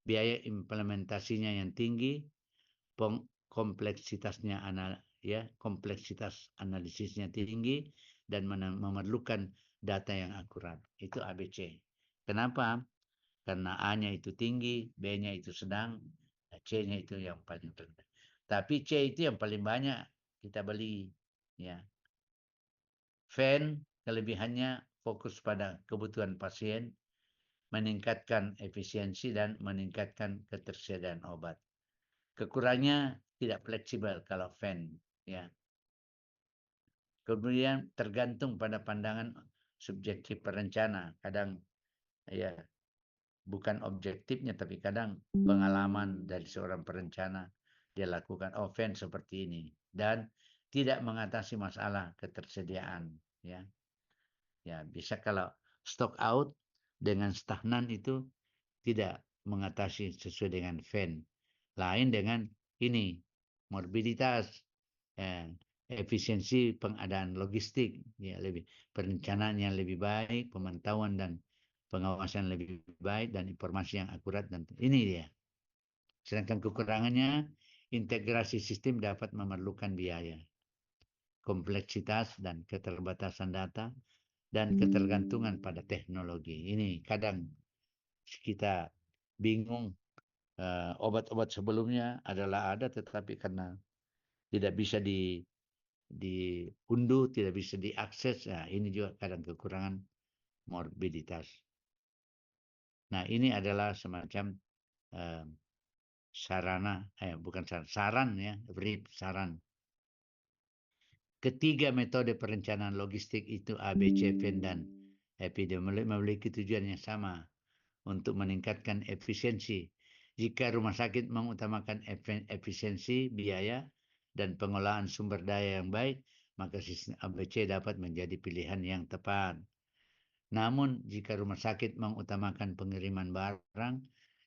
biaya implementasinya yang tinggi, kompleksitas analisisnya tinggi, dan memerlukan data yang akurat. Itu ABC. Kenapa? Karena A-nya itu tinggi, B-nya itu sedang, C-nya itu yang paling rendah. Tapi C itu yang paling banyak kita beli, ya. FEN kelebihannya fokus pada kebutuhan pasien, meningkatkan efisiensi, dan meningkatkan ketersediaan obat. Kekurangannya tidak fleksibel kalau FEN, ya. Kemudian tergantung pada pandangan subjektif perencana. Kadang, ya, bukan objektifnya, tapi kadang pengalaman dari seorang perencana, dia lakukan FEN seperti ini, dan tidak mengatasi masalah ketersediaan, ya. Ya, bisa kalau stock out dengan stagnan itu tidak mengatasi sesuai dengan FEN. Lain dengan ini, morbiditas, efisiensi pengadaan logistik, ya, lebih perencanaan yang lebih baik, pemantauan dan pengawasan lebih baik, dan informasi yang akurat, dan ini dia. Sedangkan kekurangannya, integrasi sistem dapat memerlukan biaya, kompleksitas dan keterbatasan data, dan ketergantungan pada teknologi. Ini kadang kita bingung, obat-obat sebelumnya adalah ada, tetapi karena tidak bisa diunduh, tidak bisa diakses, nah ini juga kadang kekurangan morbiditas. Nah, ini adalah semacam saran, ya, brief saran. Ketiga metode perencanaan logistik itu ABC, FEN, dan epidemiologi memiliki tujuan yang sama, untuk meningkatkan efisiensi. Jika rumah sakit mengutamakan efisiensi biaya dan pengolahan sumber daya yang baik, maka sistem ABC dapat menjadi pilihan yang tepat. Namun, jika rumah sakit mengutamakan pengiriman barang,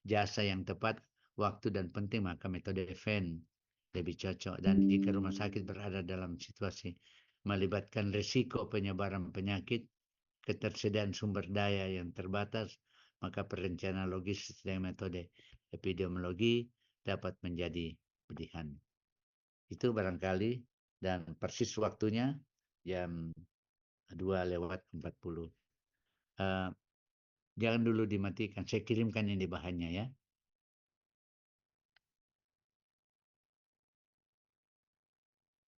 jasa yang tepat, waktu, dan penting, maka metode FEN lebih cocok. Dan jika rumah sakit berada dalam situasi melibatkan risiko penyebaran penyakit, ketersediaan sumber daya yang terbatas, maka perencanaan logistik dengan metode epidemiologi dapat menjadi pilihan. Itu barangkali, dan persis waktunya jam 2:40. Jangan dulu dimatikan, saya kirimkan ini bahannya ya.